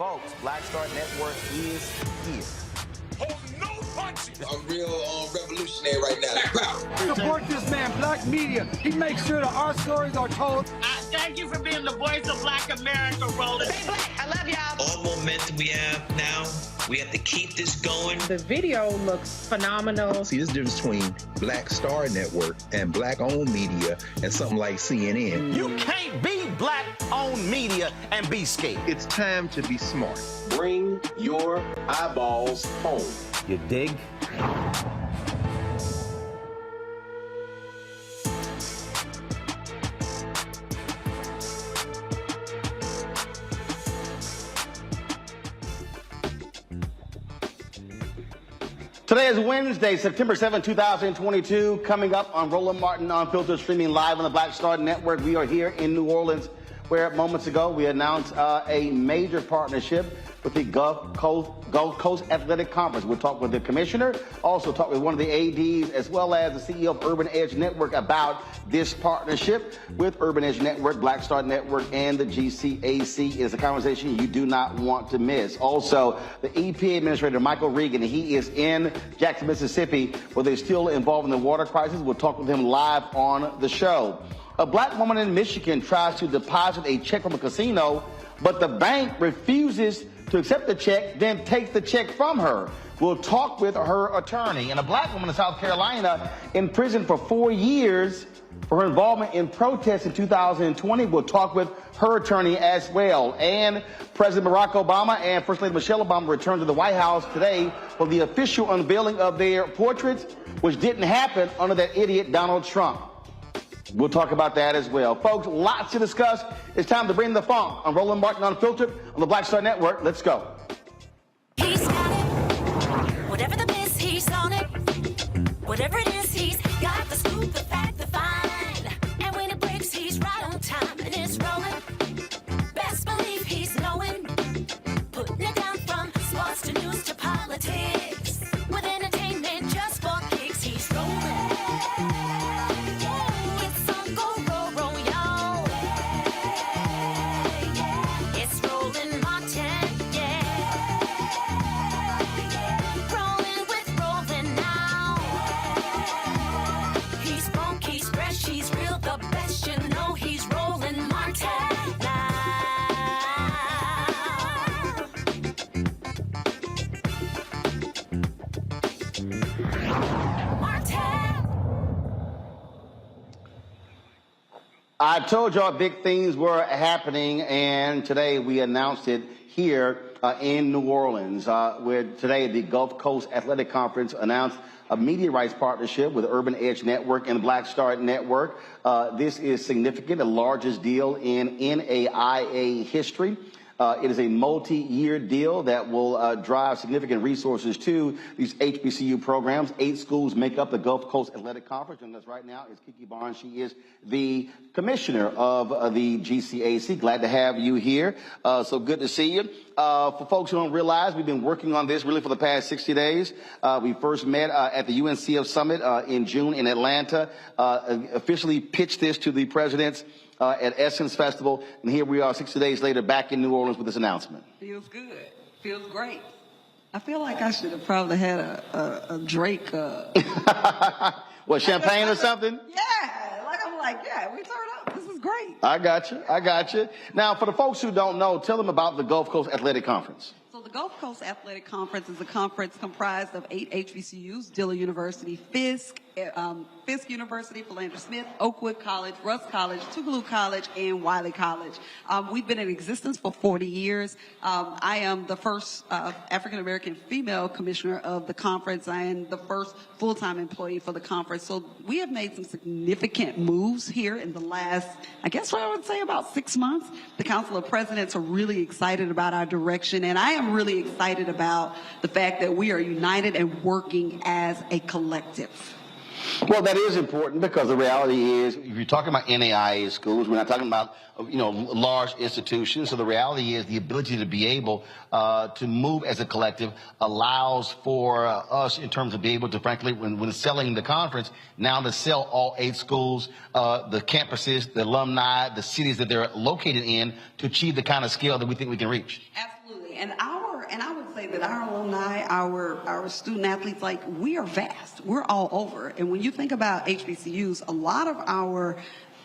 Folks, Black Star Network is here. Hold no punches. I'm real revolutionary right now. Support this man, Black Media. He makes sure that our stories are told. Thank you for being the voice of Black America, Roland. Stay black. I love y'all. All momentum we have now, we have to keep this going. The video looks phenomenal. See, there's a difference between Black Star Network and Black-owned media and something like CNN. You can't be Black-owned media and be scared. It's time to be smart. Bring your eyeballs home. You dig? Today is Wednesday, September 7, 2022. Coming up on Roland Martin Unfiltered, streaming live on the Black Star Network. We are here in New Orleans, where moments ago we announced a major partnership with the Gulf Coast Athletic Conference. We'll talk with the commissioner, also talk with one of the ADs, as well as the CEO of Urban Edge Network about this partnership with Urban Edge Network, Black Star Network, and the GCAC. Is a conversation you do not want to miss. Also, the EPA Administrator, Michael Regan, he is in Jackson, Mississippi, where they're still involved in the water crisis. We'll talk with him live on the show. A black woman in Michigan tries to deposit a check from a casino, but the bank refuses to accept the check, then takes the check from her. We'll talk with her attorney. And a black woman in South Carolina in prison for 4 years for her involvement in protests in 2020. We'll talk with her attorney as well. And President Barack Obama and First Lady Michelle Obama returned to the White House today for the official unveiling of their portraits, which didn't happen under that idiot Donald Trump. We'll talk about that as well. Folks, lots to discuss. It's time to bring the funk on Roland Martin Unfiltered on the Black Star Network. Let's go. He's got it. Whatever the miss, he's on it. Whatever it is, he's got the scoop, the fact, the fine. And when it breaks, he's right on time and it's rolling. Best believe he's knowing. Putting it down from sports to news to politics. With entertainment just for kicks, he's rolling. It's on go, roll, y'all. It's Roland Martin, yeah. Rolling with Roland now. He's funk, he's fresh, he's real, the best, you know he's Roland Martin now. I told y'all big things were happening, and today we announced it here in New Orleans, where today the Gulf Coast Athletic Conference announced a media rights partnership with Urban Edge Network and Black Star Network. This is significant, the largest deal in NAIA history. It is a multi-year deal that will drive significant resources to these HBCU programs. 8 schools make up the Gulf Coast Athletic Conference, and us right now is Kiki Barnes. She is the commissioner of the GCAC. Glad to have you here. So good to see you. For folks who don't realize, we've been working on this really for the past 60 days. We first met at the UNCF Summit in June in Atlanta, officially pitched this to the presidents at Essence Festival, and here we are 60 days later back in New Orleans with this announcement. Feels good. Feels great. I feel like I should have probably had a Drake. What, champagne or something? Yeah, I'm like, yeah, we turned up. This is great. I got you. Now, for the folks who don't know, tell them about the Gulf Coast Athletic Conference. So the Gulf Coast Athletic Conference is a conference comprised of 8 HBCUs: Dillon University, Fisk University, Philander Smith, Oakwood College, Rusk College, Tougaloo College, and Wiley College. We've been in existence for 40 years. I am the first African-American female commissioner of the conference. I am the first full-time employee for the conference. So we have made some significant moves here in the last, I guess what I would say about 6 months. The Council of Presidents are really excited about our direction, and I am really excited about the fact that we are united and working as a collective. Well, that is important because the reality is, if you're talking about NAIA schools, we're not talking about, large institutions. So the reality is the ability to be able to move as a collective allows for us in terms of being able to, frankly, when selling the conference, now to sell all 8 schools, the campuses, the alumni, the cities that they're located in to achieve the kind of scale that we think we can reach. Absolutely. And I would say that our alumni, our student athletes, we are vast. We're all over. And when you think about HBCUs, a lot of our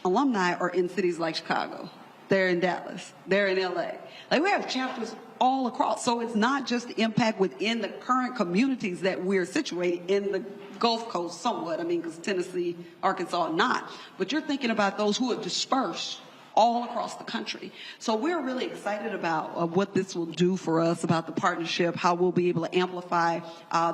alumni are in cities like Chicago. They're in Dallas. They're in LA. We have chapters all across. So it's not just the impact within the current communities that we're situated in the Gulf Coast somewhat. Because Tennessee, Arkansas, not. But you're thinking about those who are dispersed all across the country. So we're really excited about what this will do for us, about the partnership, how we'll be able to amplify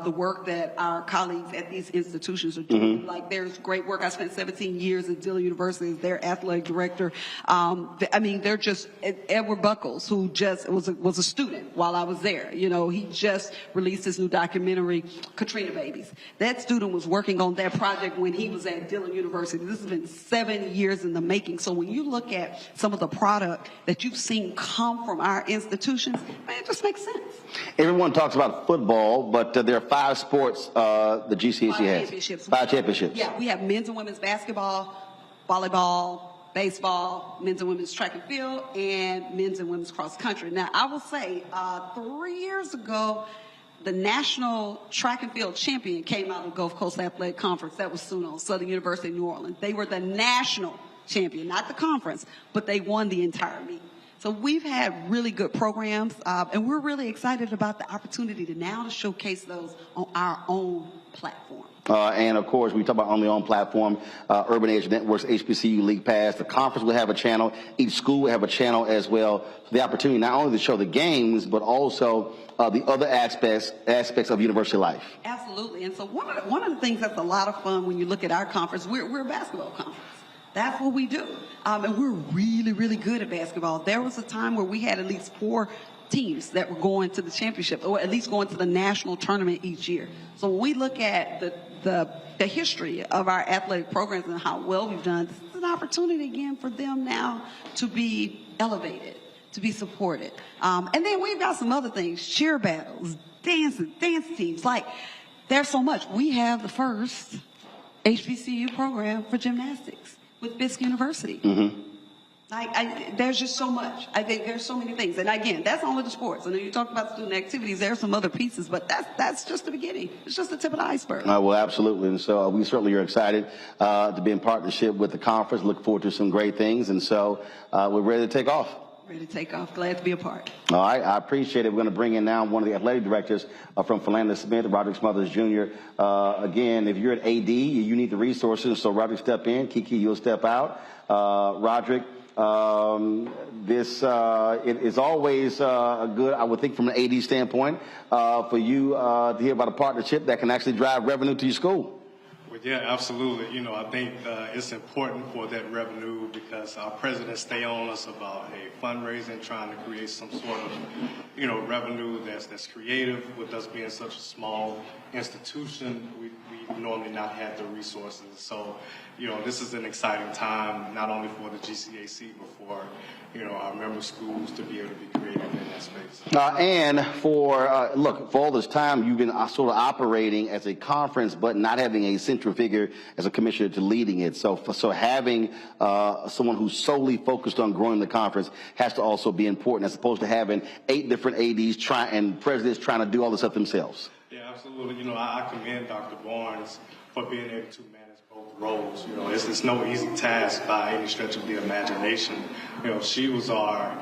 the work that our colleagues at these institutions are doing. Mm-hmm. There's great work. I spent 17 years at Dillon University as their athletic director. They're just, Edward Buckles, who just was a student while I was there. He just released his new documentary, Katrina Babies. That student was working on that project when he was at Dillon University. This has been 7 years in the making. So when you look at some of the product that you've seen come from our institutions, it just makes sense. Everyone talks about football, but there are 5 sports the GCAC has. 5 championships. Yeah, we have men's and women's basketball, volleyball, baseball, men's and women's track and field, and men's and women's cross country. Now, I will say 3 years ago, the national track and field champion came out of the Gulf Coast Athletic Conference. That was SUNO, Southern University of New Orleans. They were the national champion, not the conference, but they won the entire meet. So we've had really good programs, and we're really excited about the opportunity to showcase those on our own platform. And of course, we talk about on the own platform, Urban Edge Networks, HBCU League Pass. The conference will have a channel. Each school will have a channel as well. So the opportunity not only to show the games, but also the other aspects of university life. Absolutely. And so one of the things that's a lot of fun when you look at our conference, we're a basketball conference. That's what we do. And we're really, really good at basketball. There was a time where we had at least 4 teams that were going to the championship, or at least going to the national tournament each year. So when we look at the history of our athletic programs and how well we've done, this is an opportunity again for them now to be elevated, to be supported. And then we've got some other things, cheer battles, dance teams. Like, there's so much. We have the first HBCU program for gymnastics with Fisk University. Mm-hmm. There's just so much. I think there's so many things. And again, that's only the sports. And then you talk about student activities, there are some other pieces, but that's just the beginning. It's just the tip of the iceberg. Well, absolutely. And so we certainly are excited to be in partnership with the conference. Look forward to some great things. And so we're ready to take off. Ready to take off. Glad to be a part. All right. I appreciate it. We're going to bring in now one of the athletic directors from Philander Smith, Roderick Smothers Jr. Again, if you're at AD, you need the resources. So Roderick, step in. Kiki, you'll step out. Roderick, it is always good, I would think, from an AD standpoint, for you to hear about a partnership that can actually drive revenue to your school. Well, yeah, absolutely. You know, I think it's important for that revenue because our presidents stay on us about fundraising, trying to create some sort of, revenue that's creative. With us being such a small institution, we normally not have the resources. So, this is an exciting time, not only for the GCAC, but for, our member schools to be able to be creative in that space. And for all this time, you've been sort of operating as a conference, but not having a central figure as a commissioner to leading it. So having someone who's solely focused on growing the conference has to also be important, as opposed to having 8 different ADs and presidents trying to do all this stuff themselves. Yeah, absolutely. I commend Dr. Barnes for being able to manage both roles. It's no easy task by any stretch of the imagination. She was our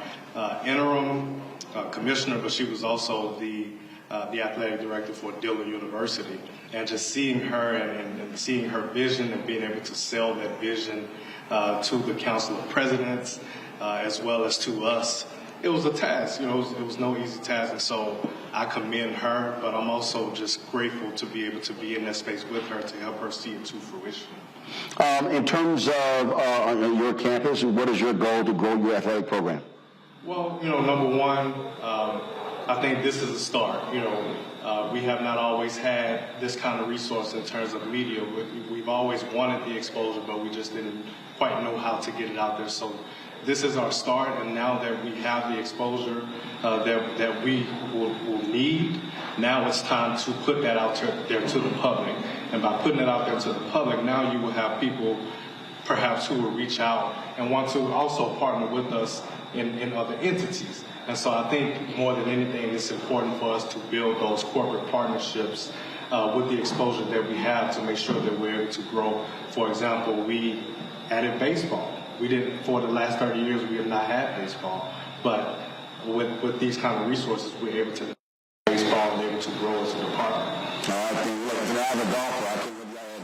interim commissioner, but she was also the athletic director for Dillon University. And just seeing her and seeing her vision and being able to sell that vision to the Council of Presidents as well as to us, it was a task. It was no easy task. And so I commend her, but I'm also just grateful to be able to be in that space with her to help her see it to fruition. In terms of on your campus, what is your goal to grow your athletic program? Well, number one, I think this is a start. We have not always had this kind of resource in terms of media. We've always wanted the exposure, but we just didn't quite know how to get it out there. So this is our start, and now that we have the exposure that we will need, now it's time to put that out there to the public. And by putting it out there to the public, now you will have people perhaps who will reach out and want to also partner with us in other entities. And so I think more than anything, it's important for us to build those corporate partnerships with the exposure that we have to make sure that we're able to grow. For example, we added baseball. We didn't, for the last 30 years, we have not had baseball. But with these kind of resources, we're able to baseball and able to grow as a department. I think, look, if I have a golfer, I think we'll add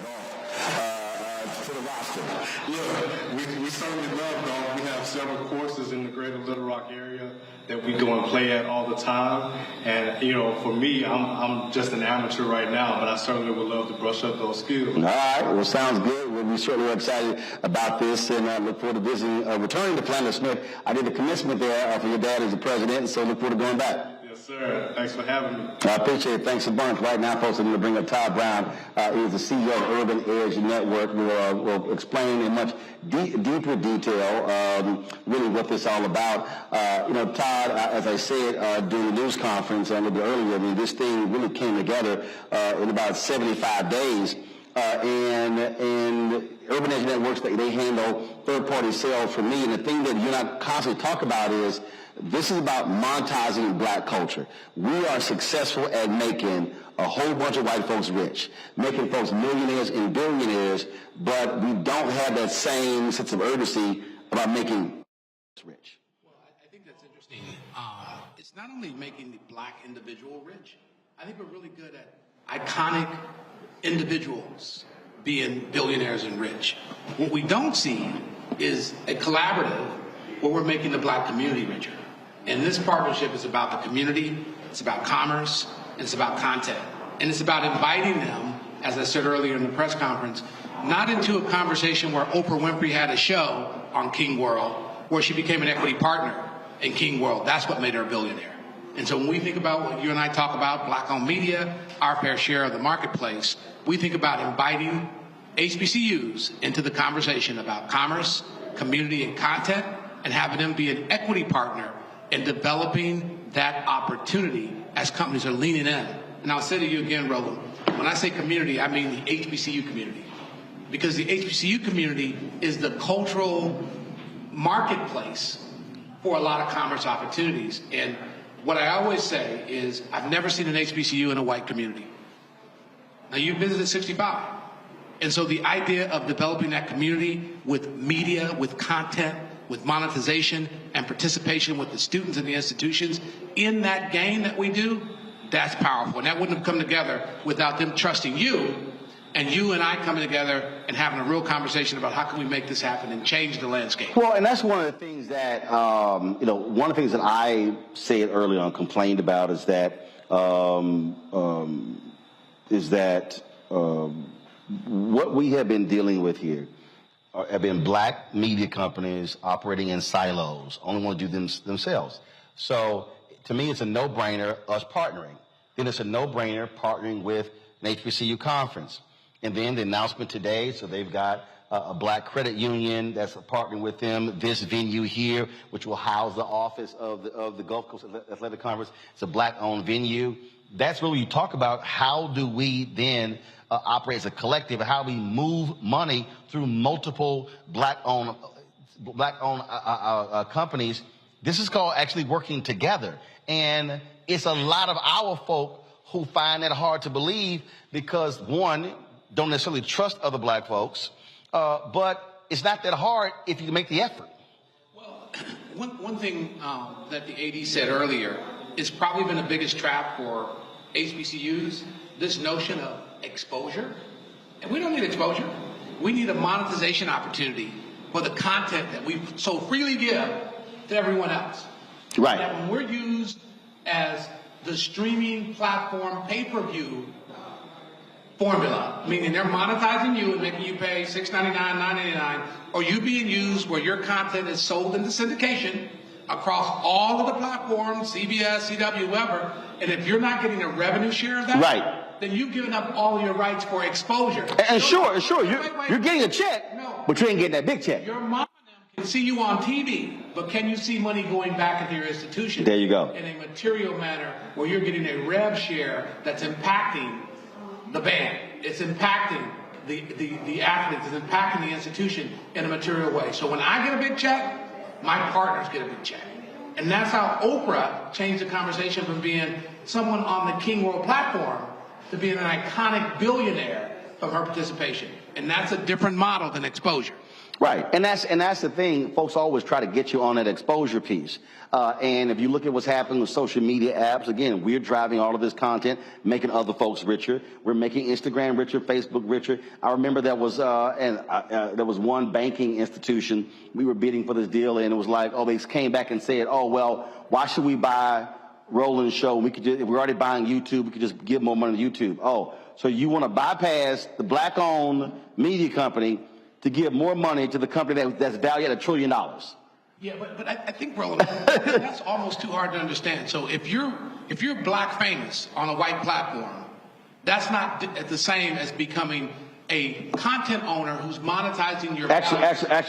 golf to the roster. Look, we certainly love golf. We have several courses in the greater Little Rock area that we go and play at all the time. And, for me, I'm just an amateur right now, but I certainly would love to brush up those skills. All right. Well, sounds good. We certainly are excited about this, and look forward to visiting, returning to Philander Smith. I did the commencement there for your dad as the president, so look forward to going back. Yes, sir. Thanks for having me. I appreciate it. Thanks a bunch. Right now, folks, I'm going to bring up Todd Brown. He is the CEO of Urban Edge Network. We'll explain in much deeper detail really what this is all about. Todd, as I said during the news conference a little bit earlier, this thing really came together in about 75 days. And Urban Edge Networks, they handle third-party sales for me. And the thing that you and I constantly talk about is this is about monetizing black culture. We are successful at making a whole bunch of white folks rich, making folks millionaires and billionaires, but we don't have that same sense of urgency about making us rich. Well, I think that's not only making the black individual rich, I think we're really good at iconic individuals being billionaires and rich. What we don't see is a collaborative where we're making the black community richer. And this partnership is about the community, it's about commerce, and it's about content. And it's about inviting them, as I said earlier in the press conference, not into a conversation where Oprah Winfrey had a show on King World, where she became an equity partner in King World. That's what made her a billionaire. And so when we think about what you and I talk about, black-owned media, our fair share of the marketplace, we think about inviting HBCUs into the conversation about commerce, community, and content, and having them be an equity partner in developing that opportunity as companies are leaning in. And I'll say to you again, Roland, when I say community, I mean the HBCU community. Because the HBCU community is the cultural marketplace for a lot of commerce opportunities. And what I always say is, I've never seen an HBCU in a white community. Now, you visited 65. And so the idea of developing that community with media, with content, with monetization, and participation with the students and the institutions in that game that we do, that's powerful. And that wouldn't have come together without them trusting you, and you and I coming together and having a real conversation about how can we make this happen and change the landscape. Well, and that's one of the things that, one of the things that I said early on, complained about is that, what we have been dealing with here have been black media companies operating in silos, only want to do themselves. So to me, it's a no-brainer us partnering. Then it's a no-brainer partnering with an HBCU conference. And then the announcement today, so they've got a black credit union that's partnering with them. This venue here, which will house the office of the Gulf Coast Athletic Conference, it's a black-owned venue. That's really, you talk about how do we then operate as a collective, and how we move money through multiple black-owned companies. This is called actually working together. And it's a lot of our folk who find that hard to believe because, one, don't necessarily trust other black folks, but it's not that hard if you make the effort. Well, one thing that the AD said earlier is probably been the biggest trap for HBCUs, this notion of exposure. And we don't need exposure. We need a monetization opportunity for the content that we so freely give to everyone else. Right. That when we're used as the streaming platform pay-per-view formula, meaning they're monetizing you and making you pay $6.99, $9.99, or you being used where your content is sold into syndication across all of the platforms, CBS, CW, whoever, and if you're not getting a revenue share of that, right, then you've given up all your rights for exposure. And sure, you're getting a check, but you ain't getting that big check. Your mom can see you on TV, but can you see money going back into your institution? There you go. In a material manner where you're getting a rev share that's impacting the band. It's impacting the athletes. It's impacting the institution in a material way. So when I get a big check, my partners get a big check. And that's how Oprah changed the conversation from being someone on the King World platform to being an iconic billionaire from her participation. And that's a different model than exposure. Right, and that's the thing. Folks always try to get you on that exposure piece. And if you look at what's happening with social media apps, again, we're driving all of this content, making other folks richer. We're making Instagram richer, Facebook richer. I remember there was one banking institution. We were bidding for this deal, and it was like, they came back and said, well, why should we buy Roland's show? If we're already buying YouTube, we could just give more money to YouTube. Oh, so you want to bypass the black-owned media company to give more money to the company that's valued at $1 trillion. Yeah, but I think, Roland, that's almost too hard to understand. So if you're black famous on a white platform, that's not the same as becoming a content owner who's monetizing your. Actually,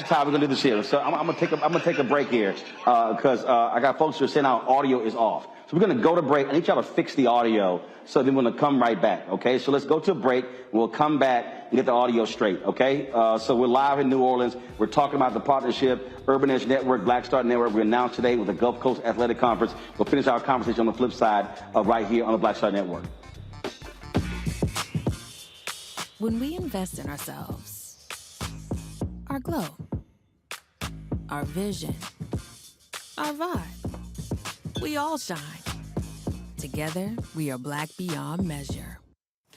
Todd, we're gonna do this here. So I'm gonna take a break here because I got folks who are saying our audio is off. So we're gonna go to break. I need y'all to fix the audio. So then we're gonna come right back. Okay. So let's go to a break. We'll come back and get the audio straight. Okay. So we're live in New Orleans. We're talking about the partnership, Urban Edge Network, Black Star Network. We announced today with the Gulf Coast Athletic Conference. We'll finish our conversation on the flip side right here on the Black Star Network. When we invest in ourselves, our glow, our vision, our vibe, we all shine. Together, we are Black beyond measure.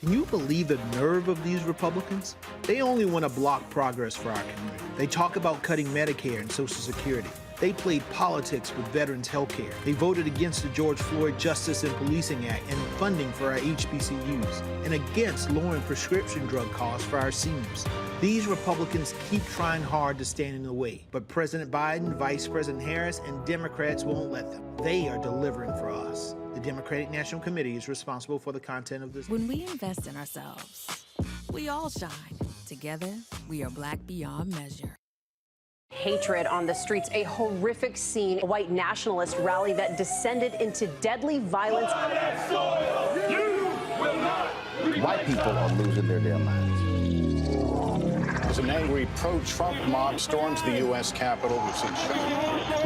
Can you believe the nerve of these Republicans? They only want to block progress for our community. They talk about cutting Medicare and Social Security. They played politics with veterans' health care. They voted against the George Floyd Justice and Policing Act and funding for our HBCUs, and against lowering prescription drug costs for our seniors. These Republicans keep trying hard to stand in the way, but President Biden, Vice President Harris, and Democrats won't let them. They are delivering for us. The Democratic National Committee is responsible for the content of this. When we invest in ourselves, we all shine. Together, we are Black beyond measure. Hatred on the streets, a horrific scene, a white nationalist rally that descended into deadly violence. White people are losing their damn minds. As an angry pro-Trump mob storms the U.S. Capitol,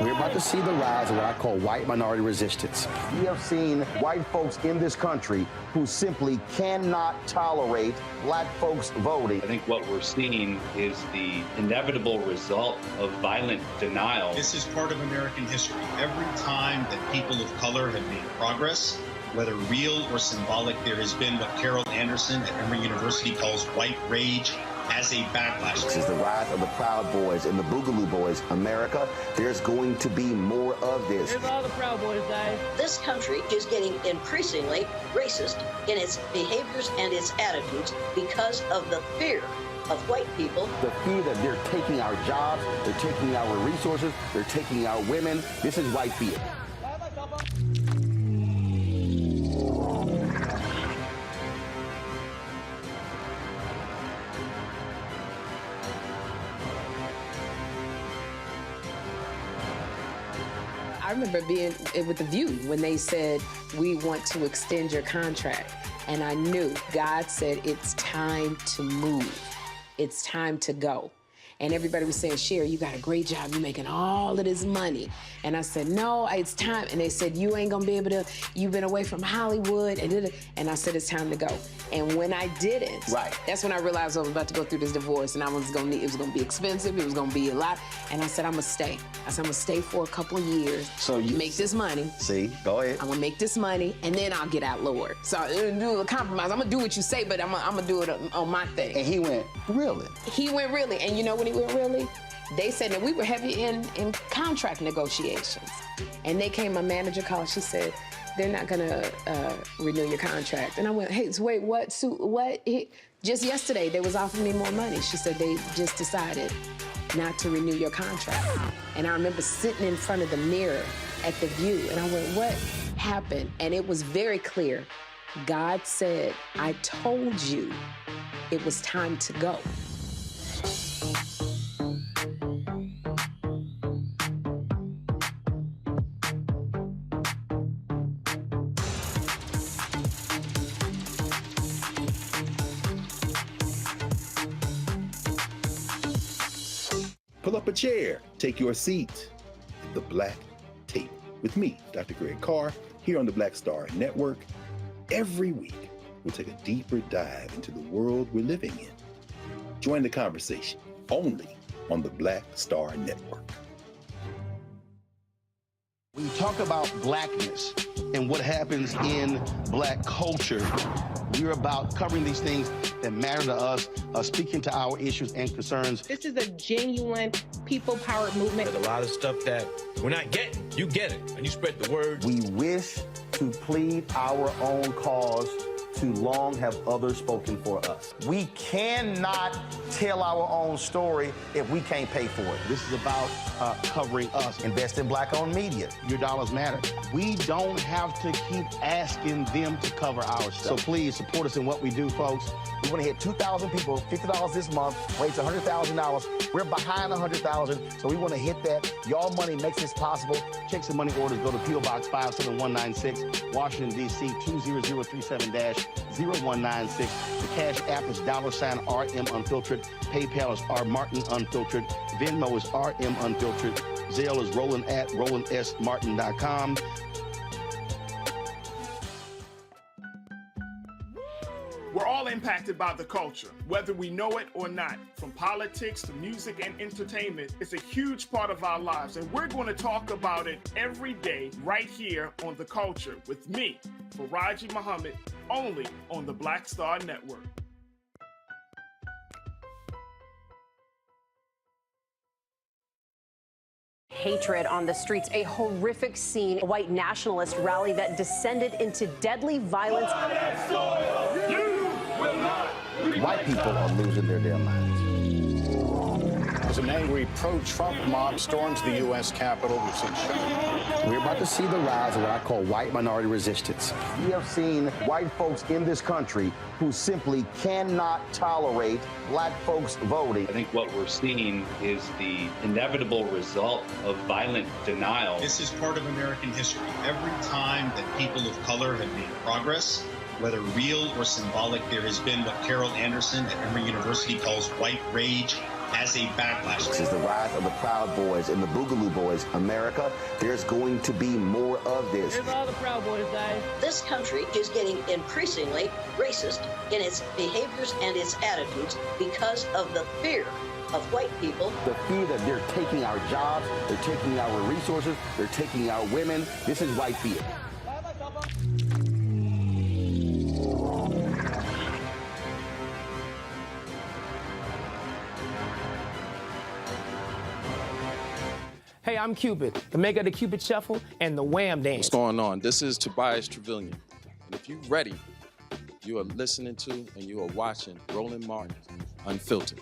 we're about to see the rise of what I call white minority resistance. We have seen white folks in this country who simply cannot tolerate black folks voting. I think what we're seeing is the inevitable result of violent denial. This is part of American history. Every time that people of color have made progress, whether real or symbolic, there has been what Carol Anderson at Emory University calls white rage as a backlash. This is the rise of the Proud Boys and the Boogaloo Boys. America, there's going to be more of this. Here's all the Proud Boys, guys. This country is getting increasingly racist in its behaviors and its attitudes because of the fear of white people. The fear that they're taking our jobs, they're taking our resources, they're taking our women. This is white fear. I remember being with The View when they said, we want to extend your contract. And I knew God said, it's time to move. It's time to go. And everybody was saying, Sherry, you got a great job. You're making all of this money. And I said, no, it's time. And they said, you ain't gonna be able to, you've been away from Hollywood. And I said, it's time to go. And when I didn't, that's when I realized I was about to go through this divorce and it was gonna be expensive, it was gonna be a lot. And I said, I'm gonna stay. I said, I'm gonna stay for a couple of years. So you make this money. See, go ahead. I'm gonna make this money and then I'll get out, Lord. So I'm do a compromise. I'm gonna do what you say, but I'm gonna do it on my thing. And he went, really? He went really. And you know when he went really? They said that we were heavy in contract negotiations. And they came, my manager called, she said, they're not gonna renew your contract. And I went, hey, so wait, what? So, what? Just yesterday, they was offering me more money. She said they just decided not to renew your contract. And I remember sitting in front of the mirror at The View, and I went, what happened? And it was very clear. God said, I told you it was time to go. Pull up a chair, take your seat at the Black Tape with me, Dr. Greg Carr, here on the Black Star Network. Every week, we'll take a deeper dive into the world we're living in. Join the conversation only on the Black Star Network. When you talk about blackness and what happens in black culture, we're about covering these things that matter to us, speaking to our issues and concerns. This is a genuine people-powered movement. There's a lot of stuff that we're not getting. You get it, and you spread the word. We wish to plead our own cause. Too long have others spoken for us. We cannot tell our own story if we can't pay for it. This is about covering us. Invest in black-owned media. Your dollars matter. We don't have to keep asking them to cover our stuff. So please support us in what we do, folks. We want to hit 2,000 people, $50 this month, raise $100,000. We're behind 100,000, so we want to hit that. Y'all money makes this possible. Checks and money orders go to P.O. Box 57196, Washington, D.C. 20036-0196. The Cash App is $RM Unfiltered. PayPal is R Martin Unfiltered. Venmo is RM Unfiltered. Zelle is Roland at RolandSMartin.com. We're all impacted by the culture, whether we know it or not. From politics to music and entertainment, it's a huge part of our lives, and we're going to talk about it every day right here on The Culture with me, Faraji Muhammad, only on the Black Star Network. Hatred on the streets, a horrific scene, a white nationalist rally that descended into deadly violence. White people are losing their damn minds. As an angry pro-Trump mob storms the U.S. Capitol, we've seen shooting. We're about to see the rise of what I call white minority resistance. We have seen white folks in this country who simply cannot tolerate black folks voting. I think what we're seeing is the inevitable result of violent denial. This is part of American history. Every time that people of color have made progress, whether real or symbolic, there has been what Carol Anderson at Emory University calls white rage as a backlash. This is the rise of the Proud Boys and the Boogaloo Boys. America, there's going to be more of this. Here's all the Proud Boys, guys. This country is getting increasingly racist in its behaviors and its attitudes because of the fear of white people. The fear that they're taking our jobs, they're taking our resources, they're taking our women. This is white fear. Hey, I'm Cupid, the maker of the Cupid Shuffle and the Wham Dance. What's going on? This is Tobias Trevelyan. And if you're ready, you are listening to and you are watching Roland Martin Unfiltered.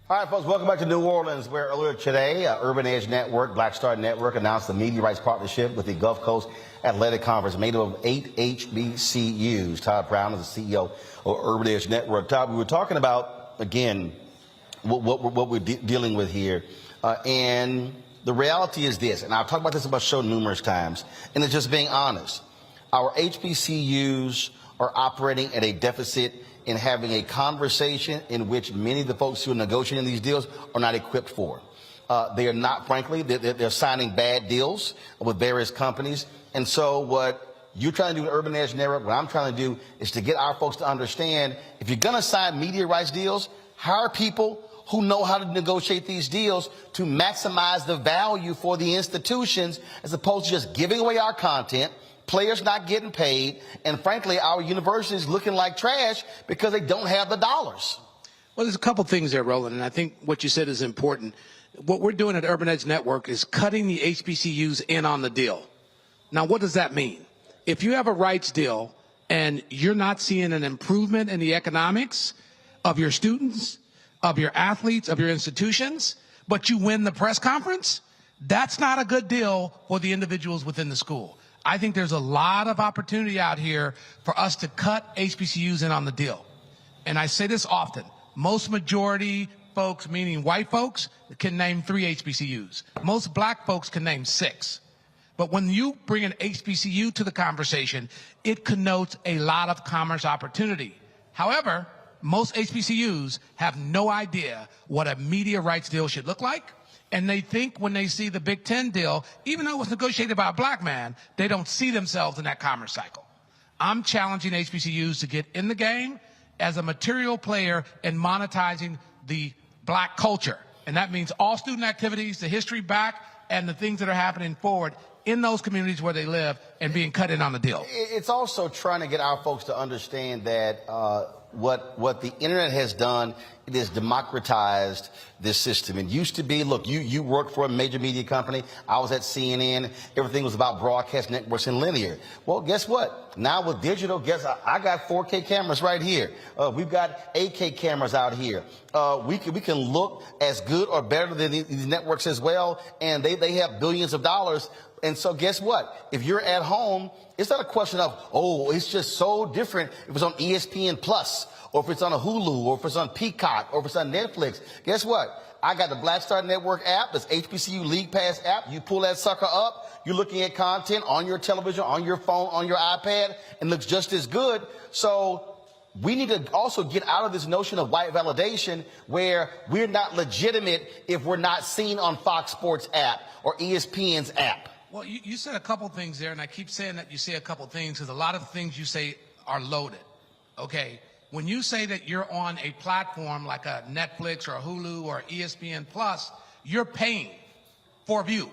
All right, folks, welcome back to New Orleans, where earlier today, Urban Edge Network, Black Star Network, announced a media rights partnership with the Gulf Coast Athletic Conference made up of 8 HBCUs. Todd Brown is the CEO of Urban Edge Network. Todd, we were talking about, again, what we're dealing with here. And the reality is this, and I've talked about this about the show numerous times, and it's just being honest. Our HBCUs are operating at a deficit in having a conversation in which many of the folks who are negotiating these deals are not equipped for. They are not, frankly, they're signing bad deals with various companies. And so what you're trying to do with Urban Edge Network, what I'm trying to do is to get our folks to understand, if you're going to sign media rights deals, hire people who know how to negotiate these deals to maximize the value for the institutions, as opposed to just giving away our content, players not getting paid, and frankly, our universities looking like trash because they don't have the dollars. Well, there's a couple things there, Roland, and I think what you said is important. What we're doing at Urban Edge Network is cutting the HBCUs in on the deal. Now, what does that mean? If you have a rights deal and you're not seeing an improvement in the economics of your students, of your athletes, of your institutions, but you win the press conference, that's not a good deal for the individuals within the school. I think there's a lot of opportunity out here for us to cut HBCUs in on the deal. And I say this often. Most majority folks, meaning white folks, can name 3 HBCUs. Most black folks can name 6. But when you bring an HBCU to the conversation, it connotes a lot of commerce opportunity. However, most HBCUs have no idea what a media rights deal should look like. And they think when they see the Big Ten deal, even though it was negotiated by a black man, they don't see themselves in that commerce cycle. I'm challenging HBCUs to get in the game as a material player in monetizing the black culture. And that means all student activities, the history back, and the things that are happening forward in those communities where they live and being cut in on the deal. It's also trying to get our folks to understand that what the internet has done, it has democratized this system. It used to be, look, you worked for a major media company. I was at CNN. Everything was about broadcast networks and linear. Well, guess what? Now with digital, I got 4K cameras right here. We've got 8K cameras out here. We can look as good or better than these networks as well, and they have billions of dollars. And so guess what? If you're at home, it's not a question of, oh, it's just so different if it's on ESPN Plus, or if it's on a Hulu, or if it's on Peacock, or if it's on Netflix. Guess what? I got the Black Star Network app, this HBCU League Pass app. You pull that sucker up, you're looking at content on your television, on your phone, on your iPad, and it looks just as good. So we need to also get out of this notion of white validation where we're not legitimate if we're not seen on Fox Sports app or ESPN's app. Well, you said a couple things there, and I keep saying that you say a couple things because a lot of the things you say are loaded. Okay? When you say that you're on a platform like a Netflix or a Hulu or ESPN Plus, you're paying for view.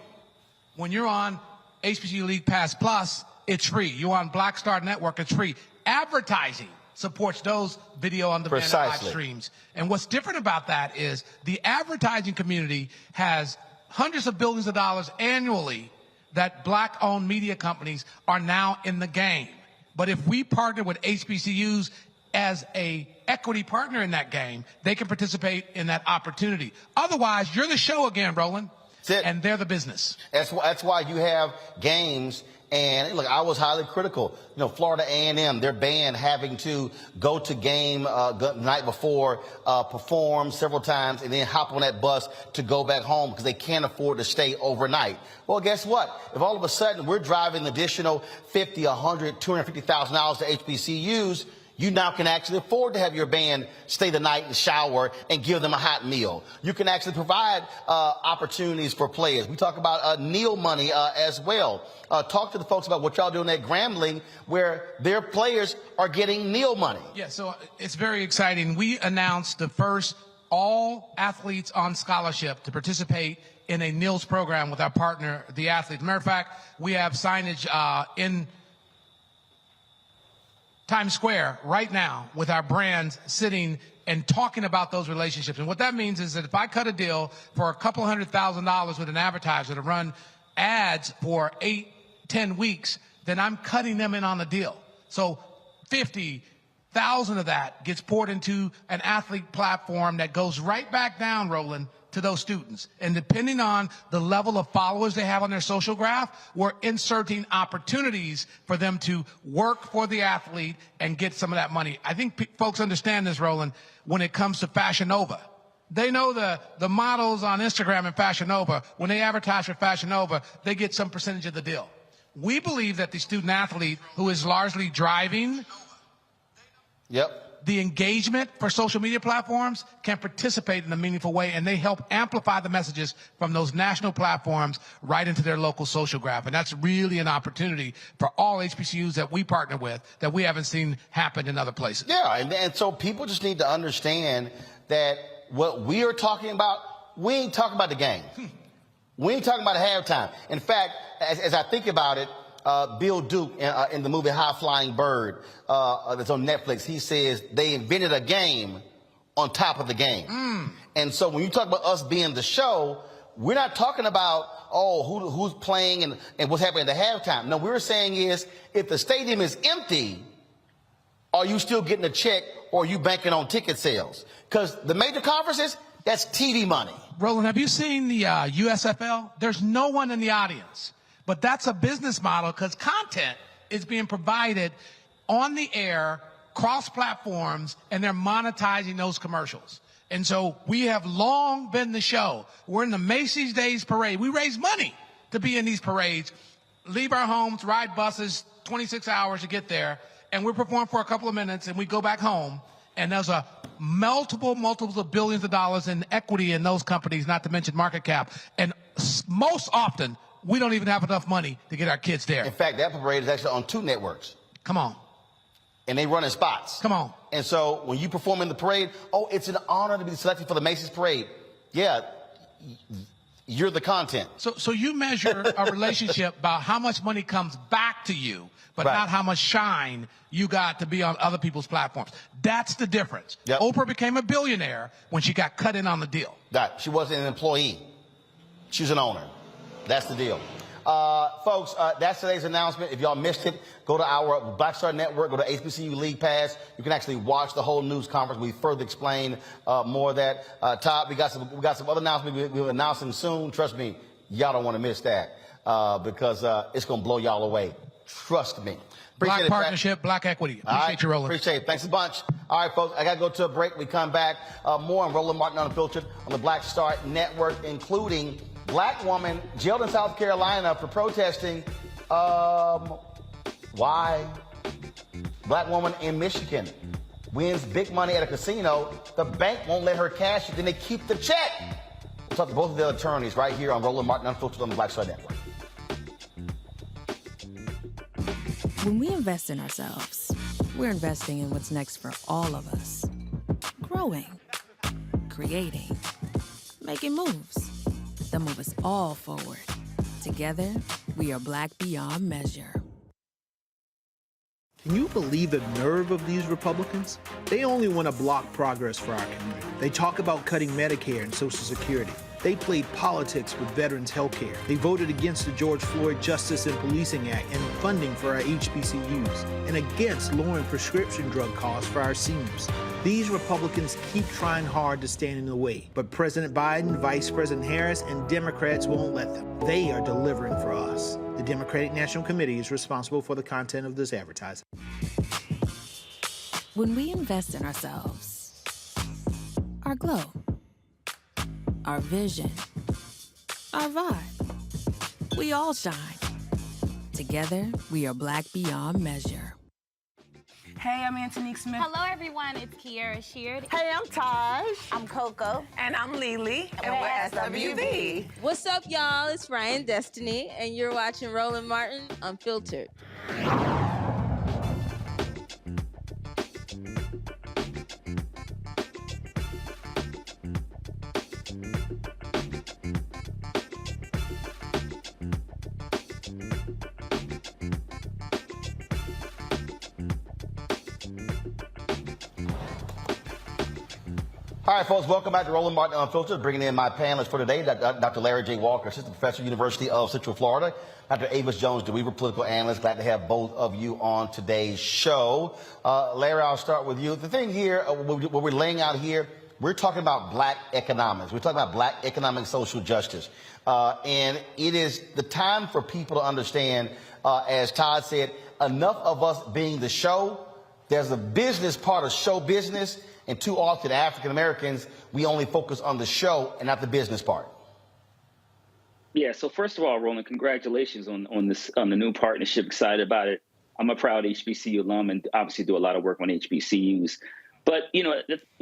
When you're on HBCU League Pass Plus, it's free. You're on Black Star Network, it's free. Advertising supports those video on demand live streams. And what's different about that is the advertising community has hundreds of billions of dollars annually that black-owned media companies are now in the game. But if we partner with HBCUs as a equity partner in that game, they can participate in that opportunity. Otherwise, you're the show again, Roland, and they're the business. That's why you have games. And look, I was highly critical. You know, Florida A&M, their band having to go to game the night before, perform several times, and then hop on that bus to go back home because they can't afford to stay overnight. Well, guess what? If all of a sudden we're driving an additional $50, $100, $250,000 to HBCUs, you now can actually afford to have your band stay the night and shower and give them a hot meal. You can actually provide opportunities for players. We talk about Neil money as well. Talk to the folks about what y'all doing at Grambling, where their players are getting Neil money. Yeah, so it's very exciting. We announced the first all athletes on scholarship to participate in a NILS program with our partner, the athletes. Matter of fact, we have signage in Times Square right now with our brands sitting and talking about those relationships. And what that means is that if I cut a deal for a couple $100,000 with an advertiser to run ads for 8-10 weeks, then I'm cutting them in on the deal. So 50,000 of that gets poured into an athlete platform that goes right back down, Roland, to those students. And depending on the level of followers they have on their social graph, we're inserting opportunities for them to work for the athlete and get some of that money. I think folks understand this, Roland, when it comes to Fashion Nova. They know the models on Instagram and Fashion Nova. When they advertise for Fashion Nova, they get some percentage of the deal. We believe that the student athlete who is largely driving the engagement for social media platforms can participate in a meaningful way, and they help amplify the messages from those national platforms right into their local social graph. And that's really an opportunity for all HBCUs that we partner with that we haven't seen happen in other places. Yeah, and so people just need to understand that what we are talking about, we ain't talking about the game. We ain't talking about halftime. In fact, as I think about it, Bill Duke in the movie High Flying Bird that's on Netflix, he says they invented a game on top of the game. And so when you talk about us being the show, we're not talking about, who's playing and what's happening at the halftime. No, we're saying is if the stadium is empty, are you still getting a check or are you banking on ticket sales? Because the major conferences, that's TV money. Roland, have you seen the USFL? There's no one in the audience. But that's a business model because content is being provided on the air, cross platforms, and they're monetizing those commercials. And so we have long been the show. We're in the Macy's Days Parade. We raise money to be in these parades, leave our homes, ride buses, 26 hours to get there, and we perform for a couple of minutes, and we go back home. And there's a multiples of billions of dollars in equity in those companies, not to mention market cap. And most often, we don't even have enough money to get our kids there. In fact, that parade is actually on 2 networks. Come on. And they run in spots. Come on. And so when you perform in the parade, it's an honor to be selected for the Macy's Parade. Yeah, you're the content. So you measure a relationship about how much money comes back to you, but not how much shine you got to be on other people's platforms. That's the difference. Oprah became a billionaire when she got cut in on the deal. She wasn't an employee. She was an owner. That's the deal. Folks, that's today's announcement. If y'all missed it, go to our Black Star Network, go to HBCU League Pass. You can actually watch the whole news conference. We further explain more of that. Todd, we got some other announcements we're announcing soon. Trust me, y'all don't want to miss that because it's going to blow y'all away. Trust me. Black partnership, black equity. Appreciate you, Roland. Appreciate it. Thanks a bunch. All right, folks, I got to go to a break. We come back. More on Roland Martin Unfiltered on the Black Star Network, including black woman jailed in South Carolina for protesting. Why? Black woman in Michigan wins big money at a casino, the bank won't let her cash it, then they keep the check. We'll talk to both of the attorneys right here on Roland Martin Unfiltered on the Black Star Network. When we invest in ourselves, we're investing in what's next for all of us. Growing, creating, making moves that move us all forward. Together, we are Black beyond measure. Can you believe the nerve of these Republicans? They only want to block progress for our community. They talk about cutting Medicare and Social Security. They played politics with veterans' health care. They voted against the George Floyd Justice and Policing Act and funding for our HBCUs, and against lowering prescription drug costs for our seniors. These Republicans keep trying hard to stand in the way, but President Biden, Vice President Harris, and Democrats won't let them. They are delivering for us. The Democratic National Committee is responsible for the content of this advertising. When we invest in ourselves, our glow, our vision, our vibe, we all shine. Together, we are Black beyond measure. Hey, I'm Antonique Smith. Hello, everyone. It's Kiara Sheard. Hey, I'm Taj. I'm Coco. And I'm Lily. And we're SWV. What's up, y'all? It's Ryan Destiny, and you're watching Roland Martin Unfiltered. All right, folks, welcome back to Roland Martin Unfiltered. Bringing in my panelists for today, Dr. Larry J. Walker, Assistant Professor, University of Central Florida, Dr. Avis Jones, DeWeaver, Political Analyst. Glad to have both of you on today's show. Larry, I'll start with you. The thing here, what we're laying out here, we're talking about black economics. We're talking about black economic social justice. And it is the time for people to understand, as Todd said, enough of us being the show. There's a business part of show business. And too often, African Americans, we only focus on the show and not the business part. Yeah. So first of all, Roland, congratulations on the new partnership. Excited about it. I'm a proud HBCU alum and obviously do a lot of work on HBCUs. But you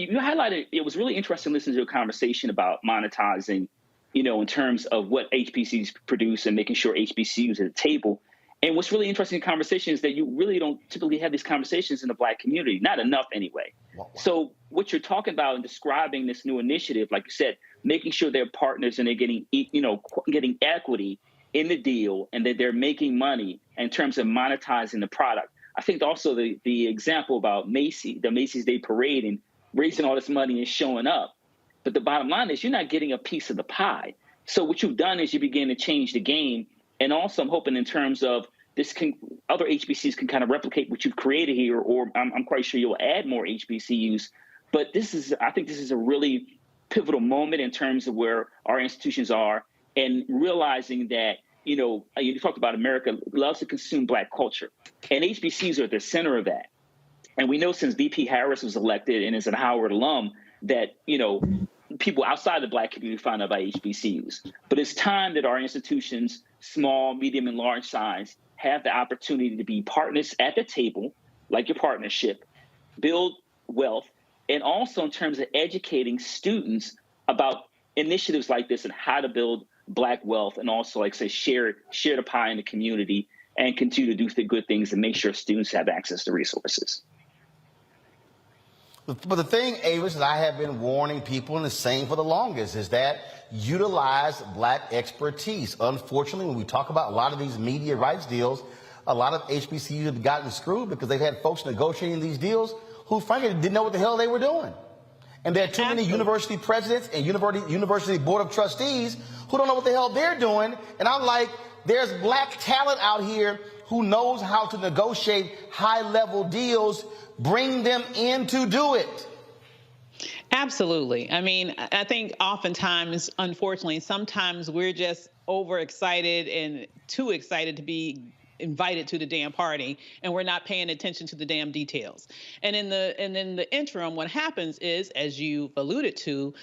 highlighted, it was really interesting listening to a conversation about monetizing, in terms of what HBCUs produce and making sure HBCUs are at the table. And what's really interesting in conversation is that you really don't typically have these conversations in the black community, not enough anyway. Wow. So what you're talking about and describing this new initiative, like you said, making sure they're partners and they're getting equity in the deal and that they're making money in terms of monetizing the product. I think also the example about the Macy's Day Parade and raising all this money and showing up. But the bottom line is you're not getting a piece of the pie. So what you've done is you begin to change the game. And also I'm hoping in terms of other HBCUs can kind of replicate what you've created here, or I'm quite sure you'll add more HBCUs. But I think this is a really pivotal moment in terms of where our institutions are and realizing that, you talked about America loves to consume black culture, and HBCUs are at the center of that. And we know since VP Harris was elected and is a Howard alum that, people outside the black community find out about HBCUs. But it's time that our institutions, small, medium, and large size, have the opportunity to be partners at the table, like your partnership, build wealth, and also in terms of educating students about initiatives like this and how to build black wealth, and also, like say, share the pie in the community and continue to do the good things and make sure students have access to resources. But the thing, Avis, that I have been warning people and the same for the longest is that utilize black expertise. Unfortunately, when we talk about a lot of these media rights deals, a lot of HBCUs have gotten screwed because they've had folks negotiating these deals who, frankly, didn't know what the hell they were doing. And there are too many university presidents and university board of trustees who don't know what the hell they're doing. And I'm like, there's black talent out here who knows how to negotiate high-level deals. Bring them in to do it. Absolutely. I mean, I think oftentimes, unfortunately, sometimes we're just overexcited and too excited to be invited to the damn party, and we're not paying attention to the damn details. And in the interim, what happens is, as you've alluded to,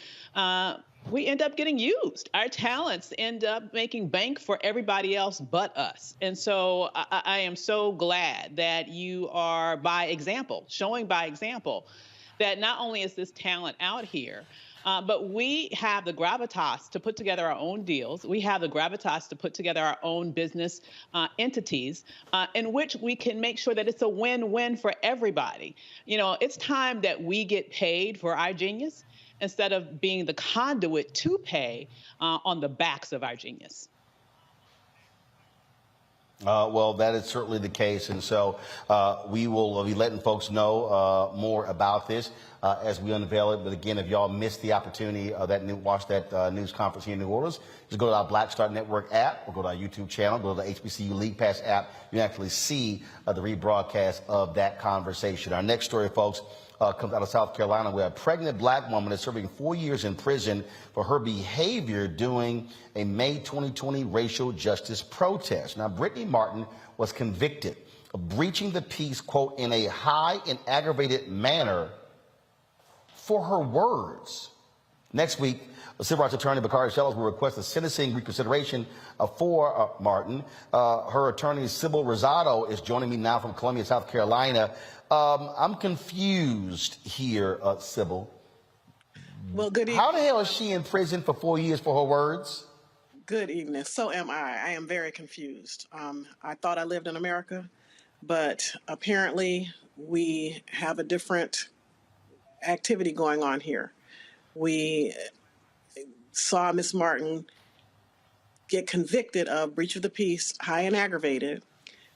we end up getting used. Our talents end up making bank for everybody else but us. And so I am so glad that you are showing by example, that not only is this talent out here, but we have the gravitas to put together our own deals. We have the gravitas to put together our own business entities in which we can make sure that it's a win-win for everybody. You know, it's time that we get paid for our genius instead of being the conduit to pay on the backs of our genius. Well, that is certainly the case, and so we will be letting folks know more about this as we unveil it. But again, if y'all missed the opportunity of watch that news conference here in New Orleans, just go to our Black Star Network app, or go to our YouTube channel, go to the HBCU League Pass app. You can actually see the rebroadcast of that conversation. Our next story, folks, comes out of South Carolina, where a pregnant black woman is serving 4 years in prison for her behavior during a May 2020 racial justice protest. Now, Brittany Martin was convicted of breaching the peace, quote, in a high and aggravated manner for her words. Next week, civil rights attorney Bakari Shells will request a sentencing reconsideration for Martin. Her attorney, Sybil Rosado, is joining me now from Columbia, South Carolina. I'm confused here, Sybil. Well, good evening. How the hell is she in prison for 4 years for her words? Good evening. So am I. I am very confused. I thought I lived in America, but apparently we have a different activity going on here. We saw Miss Martin get convicted of breach of the peace, high and aggravated,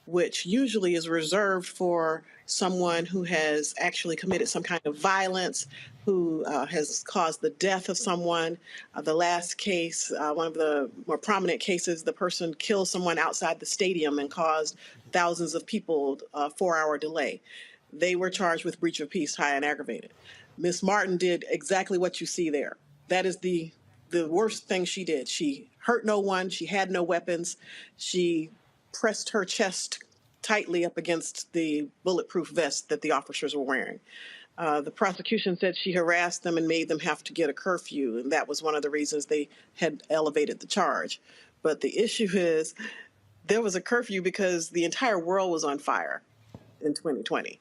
which usually is reserved for someone who has actually committed some kind of violence, who has caused the death of someone. The last case, one of the more prominent cases, the person killed someone outside the stadium and caused thousands of people a 4-hour delay. They were charged with breach of peace, high and aggravated. Miss Martin did exactly what you see there. That is the worst thing she did. She hurt no one. She had no weapons. She pressed her chest tightly up against the bulletproof vest that the officers were wearing. The prosecution said she harassed them and made them have to get a curfew, and that was one of the reasons they had elevated the charge. But the issue is there was a curfew because the entire world was on fire in 2020.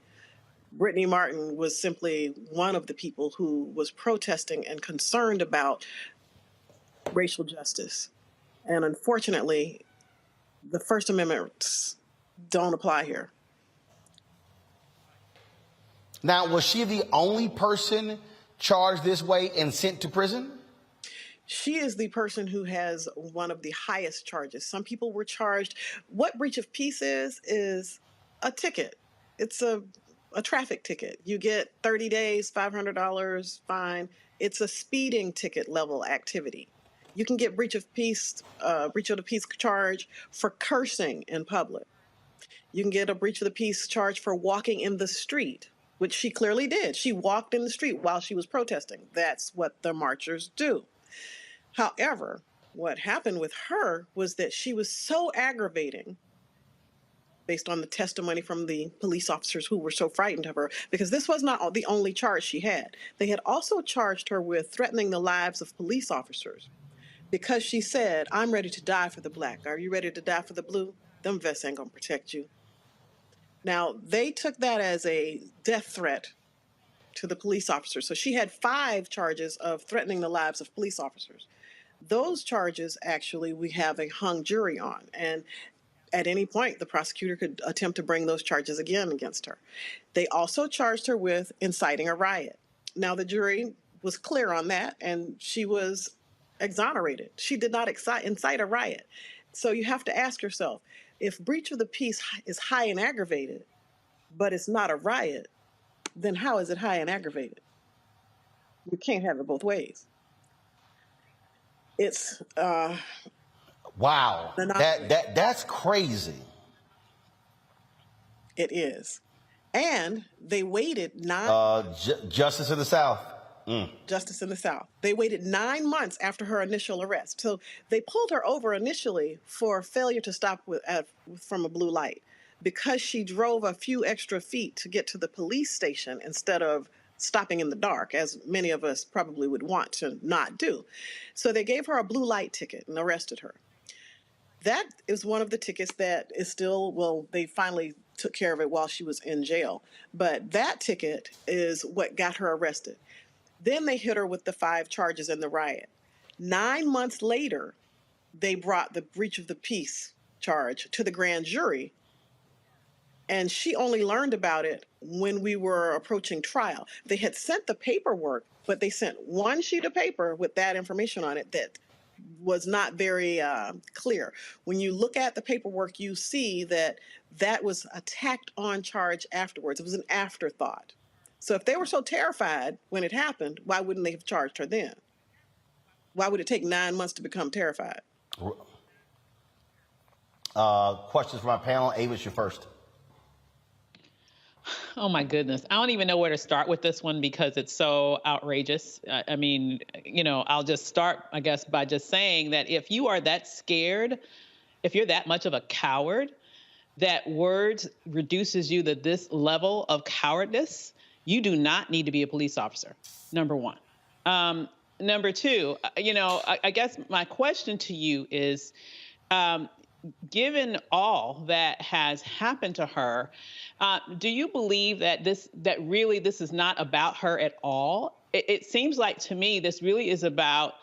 Brittany Martin was simply one of the people who was protesting and concerned about racial justice. And unfortunately, the First Amendment don't apply here. Now, was she the only person charged this way and sent to prison? She is the person who has one of the highest charges. Some people were charged. What breach of peace is a ticket. It's a traffic ticket. You get 30 days, $500 fine. It's a speeding ticket level activity. You can get breach of the peace charge for cursing in public. You can get a breach of the peace charge for walking in the street, which she clearly did. She walked in the street while she was protesting. That's what the marchers do. However, what happened with her was that she was so aggravating, based on the testimony from the police officers who were so frightened of her, because this was not the only charge she had. They had also charged her with threatening the lives of police officers because she said, "I'm ready to die for the black. Are you ready to die for the blue? Them vests ain't gonna protect you." Now, they took that as a death threat to the police officers. So she had 5 charges of threatening the lives of police officers. Those charges, actually, we have a hung jury on. And at any point, the prosecutor could attempt to bring those charges again against her. They also charged her with inciting a riot. Now, the jury was clear on that, and she was exonerated. She did not incite a riot. So you have to ask yourself, if breach of the peace is high and aggravated, but it's not a riot, then how is it high and aggravated? You can't have it both ways. It's wow. That's crazy. It is. And they waited 9 Justice in the South. Justice in the South. They waited 9 months after her initial arrest. So they pulled her over initially for failure to stop from a blue light because she drove a few extra feet to get to the police station instead of stopping in the dark, as many of us probably would want to not do. So they gave her a blue light ticket and arrested her. That is one of the tickets that is still, well, they finally took care of it while she was in jail. But that ticket is what got her arrested. Then they hit her with the 5 charges in the riot. 9 months later, they brought the breach of the peace charge to the grand jury. And she only learned about it when we were approaching trial. They had sent the paperwork, but they sent one sheet of paper with that information on it that was not very clear. When you look at the paperwork, you see that that was a tacked on charge afterwards. It was an afterthought. So if they were so terrified when it happened, why wouldn't they have charged her then? Why would it take 9 months to become terrified? Questions from our panel. Ava's your first. Oh my goodness. I don't even know where to start with this one because it's so outrageous. I mean, I'll just start, I guess, by just saying that if you are that scared, if you're that much of a coward, that words reduces you to this level of cowardice, you do not need to be a police officer, number one. Number two, I guess my question to you is, given all that has happened to her, do you believe that really this is not about her at all? It seems like to me this really is about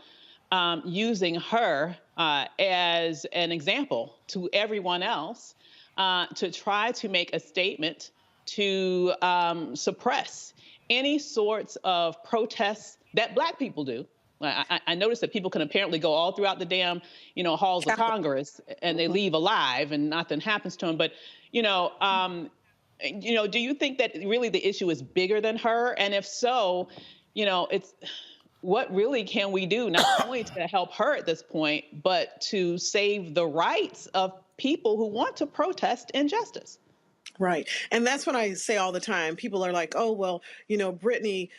using her as an example to everyone else to try to make a statement to suppress any sorts of protests that Black people do. I noticed that people can apparently go all throughout the damn, halls of Congress and they leave alive and nothing happens to them. But, do you think that really the issue is bigger than her? And if so, it's what really can we do not only to help her at this point, but to save the rights of people who want to protest injustice? Right. And that's what I say all the time. People are like, oh, well, Brittany,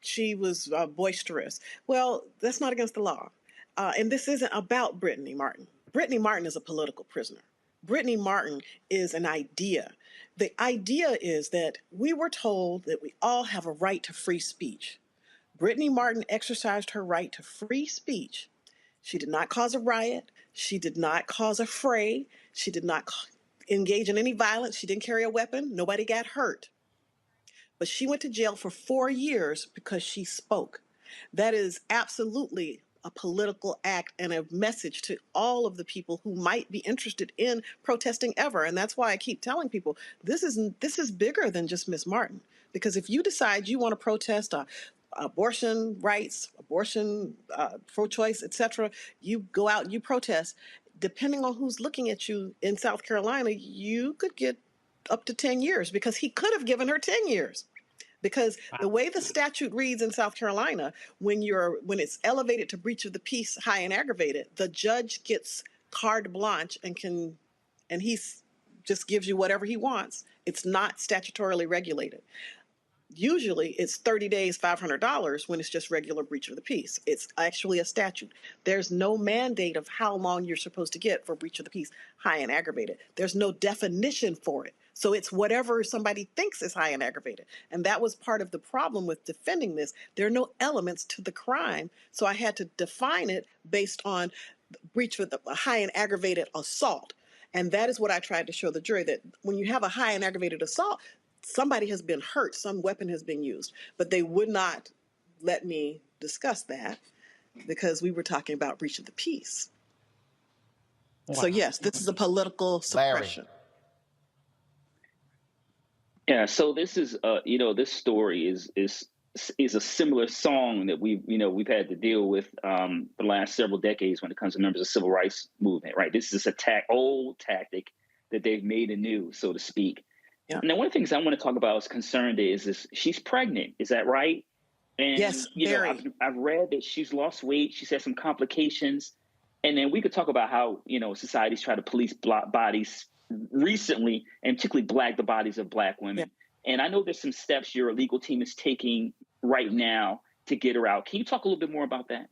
she was boisterous. Well, that's not against the law. And this isn't about Brittany Martin. Brittany Martin is a political prisoner. Brittany Martin is an idea. The idea is that we were told that we all have a right to free speech. Brittany Martin exercised her right to free speech. She did not cause a riot. She did not cause a fray. She did not engage in any violence. She didn't carry a weapon. Nobody got hurt. But she went to jail for 4 years because she spoke. That is absolutely a political act and a message to all of the people who might be interested in protesting ever. And that's why I keep telling people this is bigger than just Miss Martin. Because if you decide you want to protest abortion rights, abortion, pro-choice, etc., you go out and you protest. Depending on who's looking at you in South Carolina, you could get up to 10 years because he could have given her 10 years. Because the way the statute reads in South Carolina, when it's elevated to breach of the peace, high and aggravated, the judge gets carte blanche and he just gives you whatever he wants. It's not statutorily regulated. Usually it's 30 days, $500 when it's just regular breach of the peace. It's actually a statute. There's no mandate of how long you're supposed to get for breach of the peace, high and aggravated. There's no definition for it. So it's whatever somebody thinks is high and aggravated. And that was part of the problem with defending this. There are no elements to the crime. So I had to define it based on breach with a high and aggravated assault. And that is what I tried to show the jury, that when you have a high and aggravated assault, somebody has been hurt, some weapon has been used, but they would not let me discuss that because we were talking about breach of the peace. Wow. So yes, this is a political suppression. Larry. Yeah, so this is, this story is a similar song that we've had to deal with the last several decades when it comes to members of the civil rights movement, right? This is old tactic that they've made anew, so to speak. Yeah. Now, one of the things I want to talk about is concerned is she's pregnant. Is that right? And, yes, I've read that she's lost weight. She's had some complications. And then we could talk about how, societies try to police Black bodies recently, and particularly the bodies of Black women. Yeah. And I know there's some steps your legal team is taking right now to get her out. Can you talk a little bit more about that?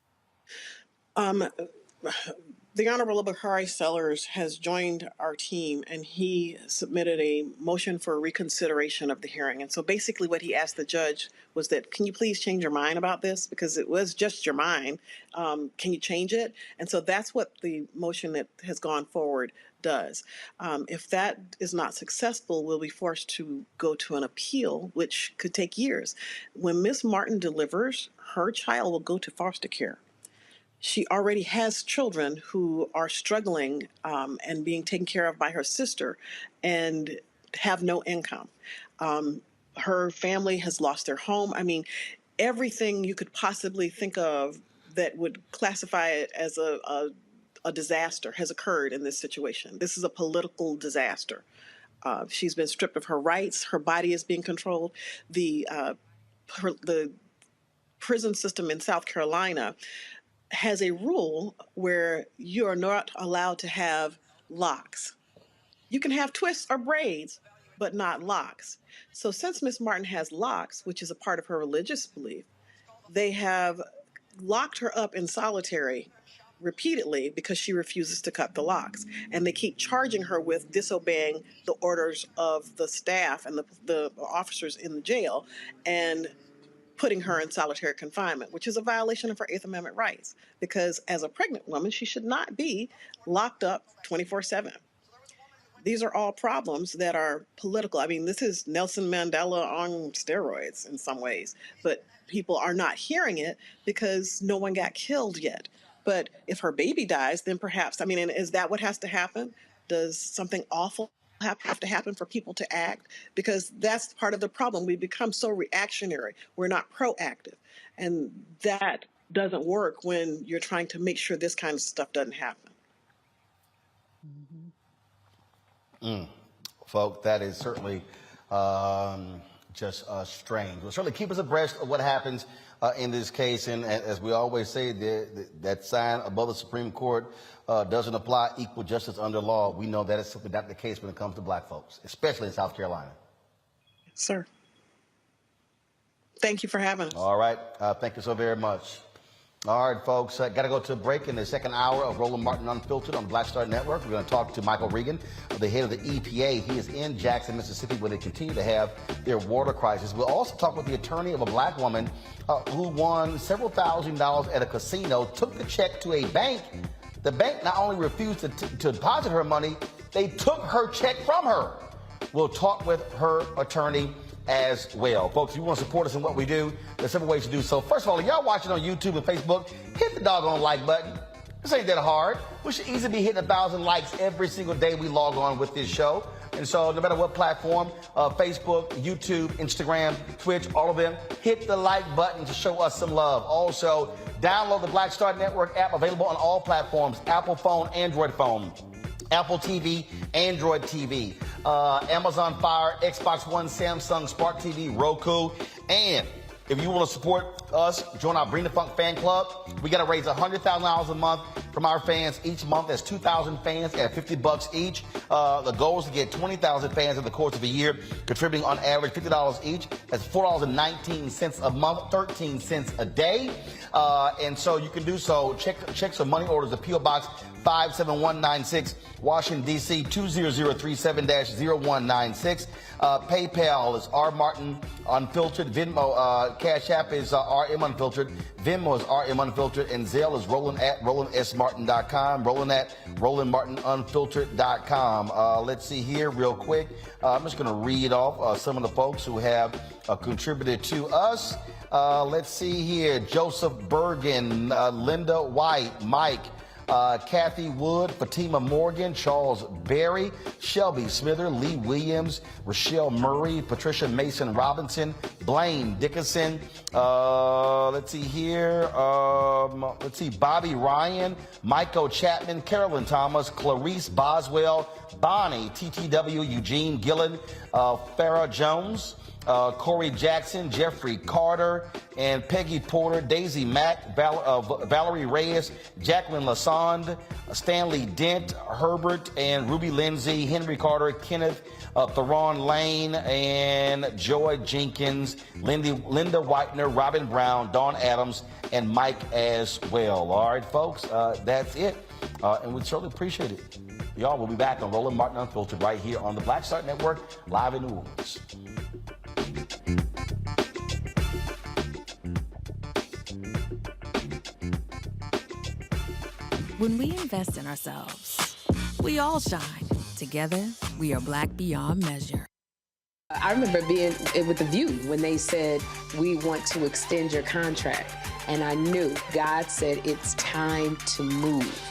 The Honorable Bakari Sellers has joined our team, and he submitted a motion for reconsideration of the hearing. And so basically what he asked the judge was that, can you please change your mind about this? Because it was just your mind. Can you change it? And so that's what the motion that has gone forward does. If that is not successful, we'll be forced to go to an appeal, which could take years. When Ms. Martin delivers, her child will go to foster care. She already has children who are struggling and being taken care of by her sister and have no income. Her family has lost their home. I mean, everything you could possibly think of that would classify it as a disaster has occurred in this situation. This is a political disaster. She's been stripped of her rights. Her body is being controlled. The prison system in South Carolina has a rule where you are not allowed to have locks. You can have twists or braids, but not locks. So since Miss Martin has locks, which is a part of her religious belief, they have locked her up in solitary repeatedly because she refuses to cut the locks. And they keep charging her with disobeying the orders of the staff and the officers in the jail and putting her in solitary confinement, which is a violation of her Eighth Amendment rights, because as a pregnant woman, she should not be locked up 24/7. These are all problems that are political. I mean, this is Nelson Mandela on steroids in some ways, but people are not hearing it because no one got killed yet. But if her baby dies, then perhaps, I mean, and is that what has to happen? Does something awful have to happen for people to act? Because that's part of the problem. We become so reactionary. We're not proactive. And that doesn't work when you're trying to make sure this kind of stuff doesn't happen. Folks, that is certainly just strange. We'll certainly keep us abreast of what happens in this case. And as we always say, that sign above the Supreme Court doesn't apply equal justice under law. We know that is simply not the case when it comes to black folks, especially in South Carolina. Sir. Thank you for having us. All right. Thank you so very much. All right, folks, got to go to a break in the second hour of Roland Martin Unfiltered on Black Star Network. We're going to talk to Michael Regan, the head of the EPA. He is in Jackson, Mississippi, where they continue to have their water crisis. We'll also talk with the attorney of a black woman who won several $1,000s at a casino, took the check to a bank. The bank not only refused to deposit her money, they took her check from her. We'll talk with her attorney as well. Folks, if you want to support us in what we do, there's several ways to do so. First of all, if y'all watching on YouTube and Facebook, hit the doggone like button. This ain't that hard. We should easily be hitting 1,000 likes every single day we log on with this show. And so no matter what platform, Facebook, YouTube, Instagram, Twitch, all of them, hit the like button to show us some love. Also, download the Black Star Network app, available on all platforms, Apple phone, Android phone, Apple TV, Android TV, Amazon Fire, Xbox One, Samsung Smart TV, Roku. And if you want to support us, join our Bring the Funk fan club. We got to raise $100,000 a month from our fans each month. That's 2,000 fans at $50 each. The goal is to get 20,000 fans in the course of a year, contributing on average $50 each. That's $4.19 a month, 13 cents a day. And so you can do so. Check some money orders at P.O. Box 57196, Washington, D.C. 20037-0196. PayPal is R. Martin Unfiltered. Venmo, Cash App is RM Unfiltered. Venmo is RM Unfiltered. And Zelle is Roland@RolandSMartin.com. Roland@RolandMartinUnfiltered.com. Let's see here real quick. I'm just going to read off some of the folks who have contributed to us. Let's see here. Joseph Bergen, Linda White, Mike, Kathy Wood, Fatima Morgan, Charles Berry, Shelby Smither, Lee Williams, Rochelle Murray, Patricia Mason Robinson, Blaine Dickinson. Let's see here. Bobby Ryan, Michael Chapman, Carolyn Thomas, Clarice Boswell, Bonnie, TTW, Eugene Gillen, Farrah Jones, Corey Jackson, Jeffrey Carter, and Peggy Porter, Daisy Mack, Valerie Reyes, Jacqueline Lassonde, Stanley Dent, Herbert and Ruby Lindsay, Henry Carter, Kenneth Theron Lane, and Joy Jenkins, Linda Whitener, Robin Brown, Dawn Adams, and Mike as well. All right, folks, that's it. And we certainly appreciate it. Y'all, we'll be back on Roland Martin Unfiltered right here on the Black Start Network, live in New Orleans. When we invest in ourselves, we all shine. Together, we are black beyond measure. I remember being with The View when they said, we want to extend your contract. And I knew God said, it's time to move.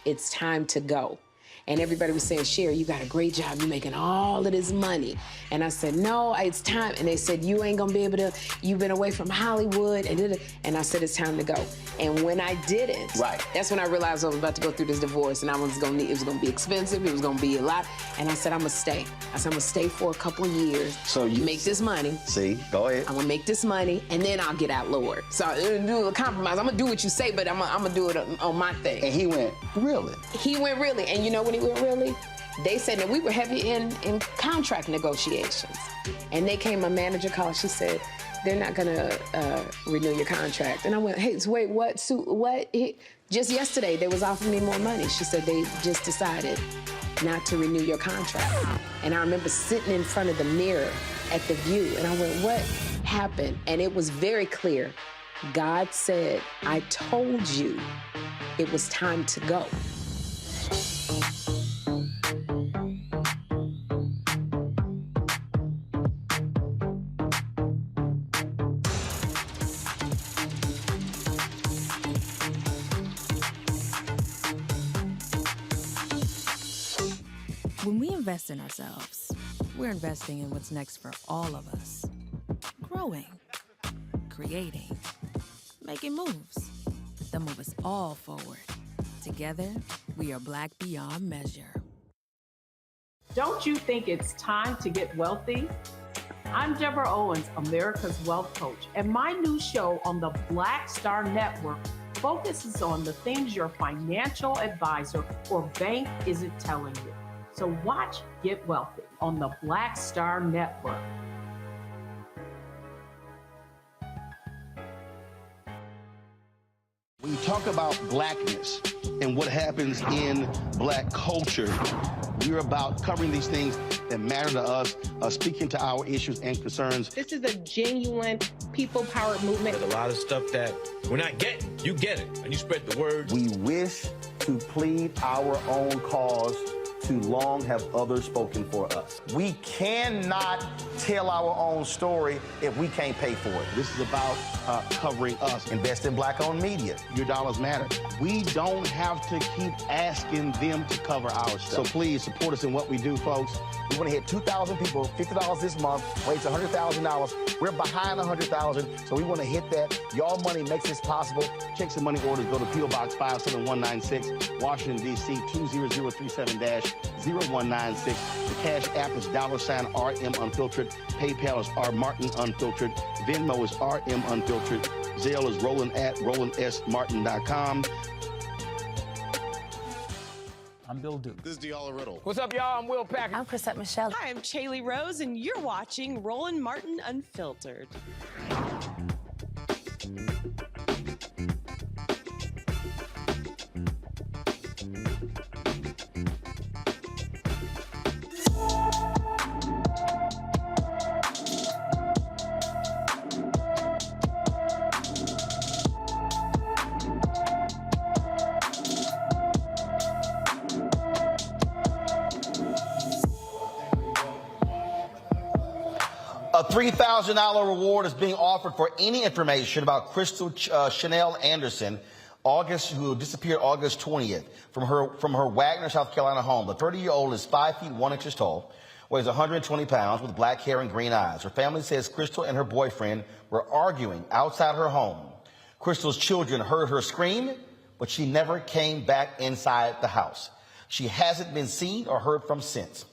It's time to go. And everybody was saying, Sherry, you got a great job. You're making all of this money. And I said, no, it's time. And they said, you ain't gonna be able to, you've been away from Hollywood. And I said, it's time to go. And when I didn't, that's when I realized I was about to go through this divorce and it was gonna be expensive, it was gonna be a lot. And I said, I'm gonna stay. I said, I'm gonna stay for a couple of years. So you make this money. See, go ahead. I'm gonna make this money and then I'll get out, Lord. So I'm do a compromise. I'm gonna do what you say, but I'm gonna do it on my thing. And he went, really? He went really. And you know when he went really? They said that we were heavy in contract negotiations. And they came, my manager called, she said, they're not gonna renew your contract. And I went, hey, so wait, what? So, what? Just yesterday, they was offering me more money. She said they just decided not to renew your contract. And I remember sitting in front of the mirror at The View, and I went, what happened? And it was very clear. God said, I told you it was time to go. When we invest in ourselves, we're investing in what's next for all of us. Growing, creating, making moves that move us all forward. Together, we are black beyond measure. Don't you think it's time to get wealthy? I'm Deborah Owens, America's Wealth Coach, and my new show on the Black Star Network focuses on the things your financial advisor or bank isn't telling you. So watch Get Wealthy on the Black Star Network. When you talk about blackness and what happens in black culture, we're about covering these things that matter to us, speaking to our issues and concerns. This is a genuine people-powered movement. There's a lot of stuff that we're not getting. You get it, and you spread the word. We wish to plead our own cause. Too long have others spoken for us. We cannot tell our own story if we can't pay for it. This is about covering us. Invest in black-owned media. Your dollars matter. We don't have to keep asking them to cover our stuff. So please support us in what we do, folks. We want to hit 2,000 people, $50 this month, raise $100,000. We're behind 100,000, so we want to hit that. Y'all money makes this possible. Check some money orders. Go to P.O. Box 57196, Washington, D.C. 20037-0196. The Cash App is $RM Unfiltered. PayPal is R Martin Unfiltered. Venmo is RM Unfiltered. Zelle is Roland at RolandSMartin.com. I'm Bill Duke. This is Diala Riddle. What's up, y'all? I'm Will Packer. I'm Chrisette Michelle. Hi, I'm Chaley Rose, and you're watching Roland Martin Unfiltered. A $3,000 reward is being offered for any information about Crystal Chanel Anderson, who disappeared August 20th from her Wagner, South Carolina home. The 30-year-old is 5 feet 1 inches tall, weighs 120 pounds, with black hair and green eyes. Her family says Crystal and her boyfriend were arguing outside her home. Crystal's children heard her scream, but she never came back inside the house. She hasn't been seen or heard from since.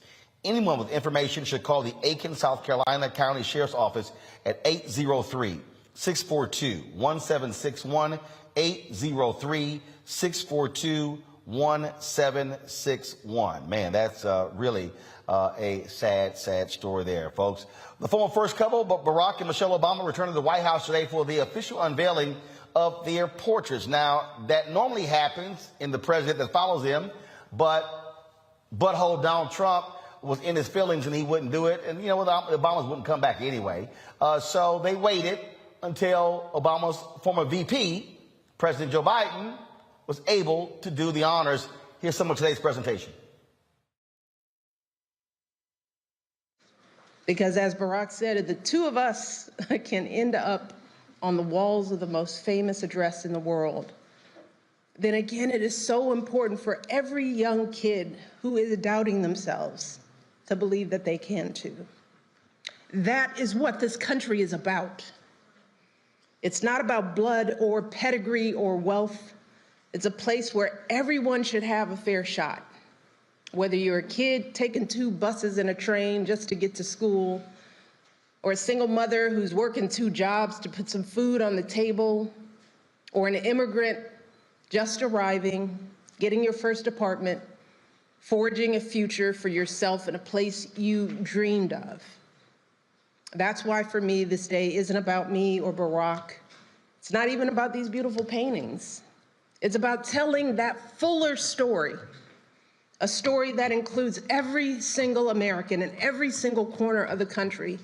Anyone with information should call the Aiken, South Carolina County Sheriff's Office at 803-642-1761, 803-642-1761. Man, that's really a sad, sad story there, folks. The former first couple, Barack and Michelle Obama, returned to the White House today for the official unveiling of their portraits. Now, that normally happens in the president that follows them, but butthole Donald Trump was in his feelings and he wouldn't do it. And, you know, the Obamas wouldn't come back anyway. So they waited until Obama's former VP, President Joe Biden, was able to do the honors. Here's some of today's presentation. Because as Barack said, the two of us can end up on the walls of the most famous address in the world. Then again, it is so important for every young kid who is doubting themselves to believe that they can too. That is what this country is about. It's not about blood or pedigree or wealth. It's a place where everyone should have a fair shot. Whether you're a kid taking 2 buses and a train just to get to school, or a single mother who's working 2 jobs to put some food on the table, or an immigrant just arriving, getting your first apartment, forging a future for yourself in a place you dreamed of. That's why for me, this day isn't about me or Barack. It's not even about these beautiful paintings. It's about telling that fuller story, a story that includes every single American in every single corner of the country,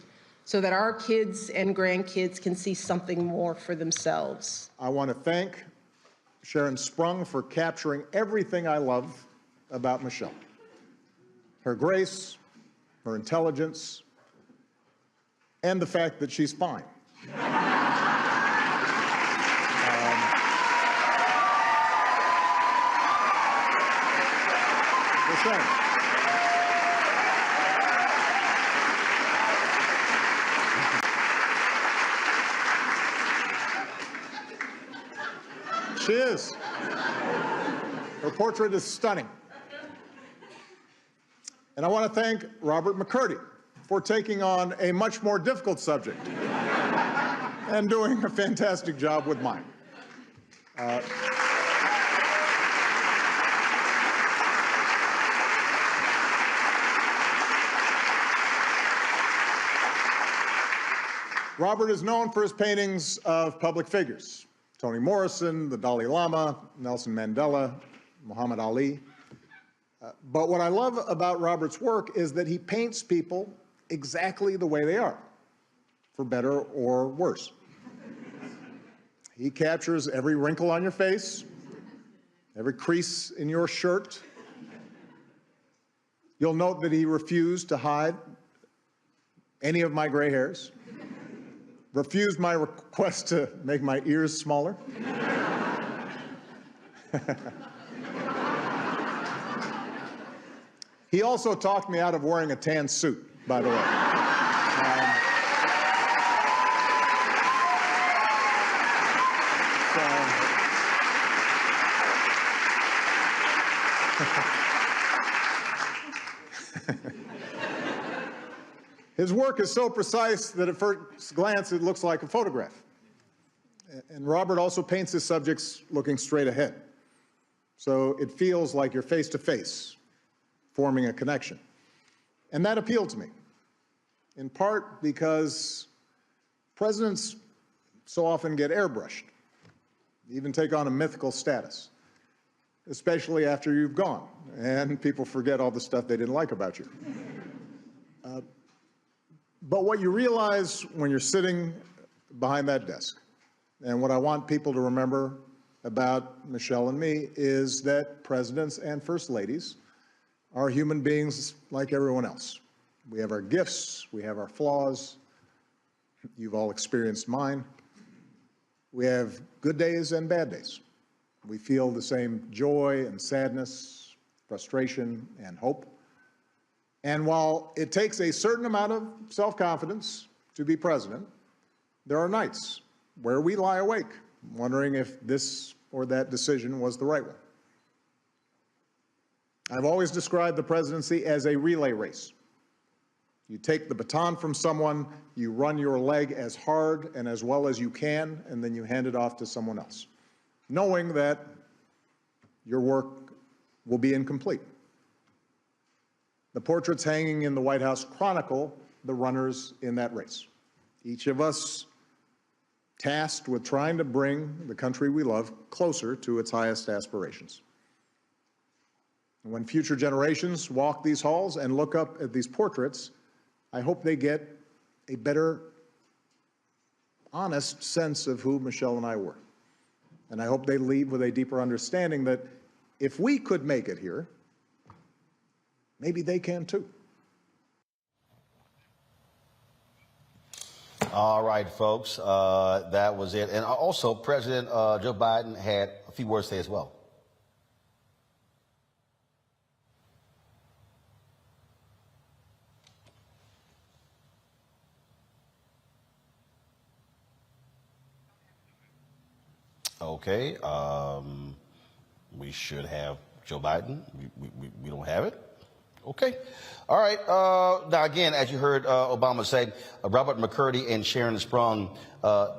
so that our kids and grandkids can see something more for themselves. I want to thank Sharon Sprung for capturing everything I love about Michelle. Her grace, her intelligence, and the fact that she's fine. She is. Her portrait is stunning. And I want to thank Robert McCurdy for taking on a much more difficult subject and doing a fantastic job with mine. Robert is known for his paintings of public figures. Toni Morrison, the Dalai Lama, Nelson Mandela, Muhammad Ali. But what I love about Robert's work is that he paints people exactly the way they are, for better or worse. He captures every wrinkle on your face, every crease in your shirt. You'll note that he refused to hide any of my gray hairs, refused my request to make my ears smaller. He also talked me out of wearing a tan suit, by the way. His work is so precise that at first glance it looks like a photograph. And Robert also paints his subjects looking straight ahead. So it feels like you're face to face, forming a connection. And that appealed to me, in part because presidents so often get airbrushed, even take on a mythical status, especially after you've gone, and people forget all the stuff they didn't like about you. But what you realize when you're sitting behind that desk, and what I want people to remember about Michelle and me, is that presidents and first ladies are human beings like everyone else. We have our gifts, we have our flaws. You've all experienced mine. We have good days and bad days. We feel the same joy and sadness, frustration and hope. And while it takes a certain amount of self-confidence to be president, there are nights where we lie awake, wondering if this or that decision was the right one. I've always described the presidency as a relay race. You take the baton from someone, you run your leg as hard and as well as you can, and then you hand it off to someone else, knowing that your work will be incomplete. The portraits hanging in the White House chronicle the runners in that race. Each of us tasked with trying to bring the country we love closer to its highest aspirations. And when future generations walk these halls and look up at these portraits, I hope they get a better, honest sense of who Michelle and I were. And I hope they leave with a deeper understanding that if we could make it here, maybe they can too. All right, folks, that was it. And also, President Joe Biden had a few words to say as well. Okay, we should have Joe Biden. We don't have it. Okay. All right. Now, again, as you heard Obama say, Robert McCurdy and Sharon Sprung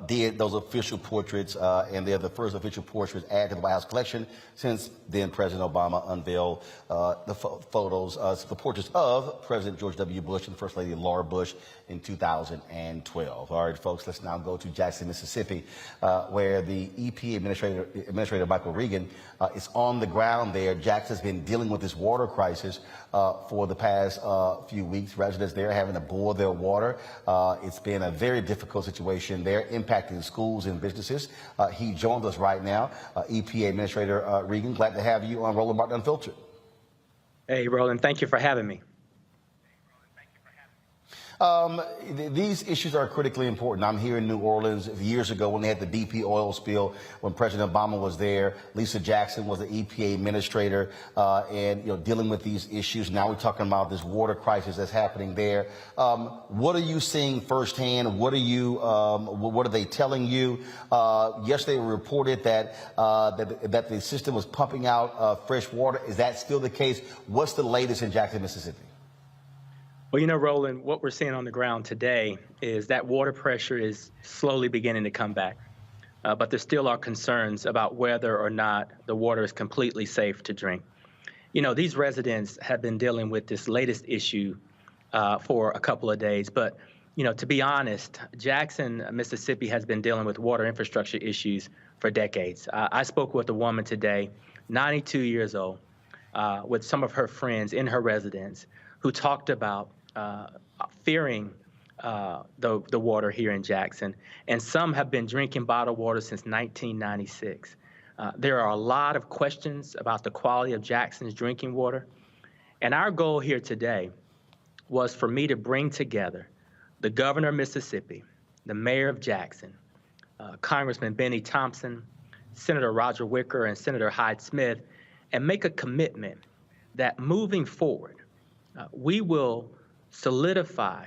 did those official portraits, and they're the first official portraits added to the White House collection since then President Obama unveiled the photos, the portraits of President George W. Bush and First Lady Laura Bush in 2012. All right, folks, let's now go to Jackson, Mississippi, where the EPA Administrator Michael Regan is on the ground there. Jackson's been dealing with this water crisis for the past few weeks. Residents there having to boil their water. It's been a very difficult situation there, impacting schools and businesses. He joins us right now. EPA Administrator Regan, glad to have you on Roland Martin Unfiltered. Hey, Roland, thank you for having me. These issues are critically important. I'm here in New Orleans years ago when they had the BP oil spill, when President Obama was there. Lisa Jackson was the EPA administrator, and dealing with these issues. Now we're talking about this water crisis that's happening there. What are you seeing firsthand? What are they telling you? Yesterday we reported that that the system was pumping out fresh water. Is that still the case? What's the latest in Jackson, Mississippi? Well, Roland, what we're seeing on the ground today is that water pressure is slowly beginning to come back. But there still are concerns about whether or not the water is completely safe to drink. These residents have been dealing with this latest issue for a couple of days. But, to be honest, Jackson, Mississippi has been dealing with water infrastructure issues for decades. I spoke with a woman today, 92 years old, with some of her friends in her residence who talked about fearing the water here in Jackson, and some have been drinking bottled water since 1996. There are a lot of questions about the quality of Jackson's drinking water, and our goal here today was for me to bring together the governor of Mississippi, the mayor of Jackson, Congressman Benny Thompson, Senator Roger Wicker, and Senator Hyde Smith, and make a commitment that moving forward, we will solidify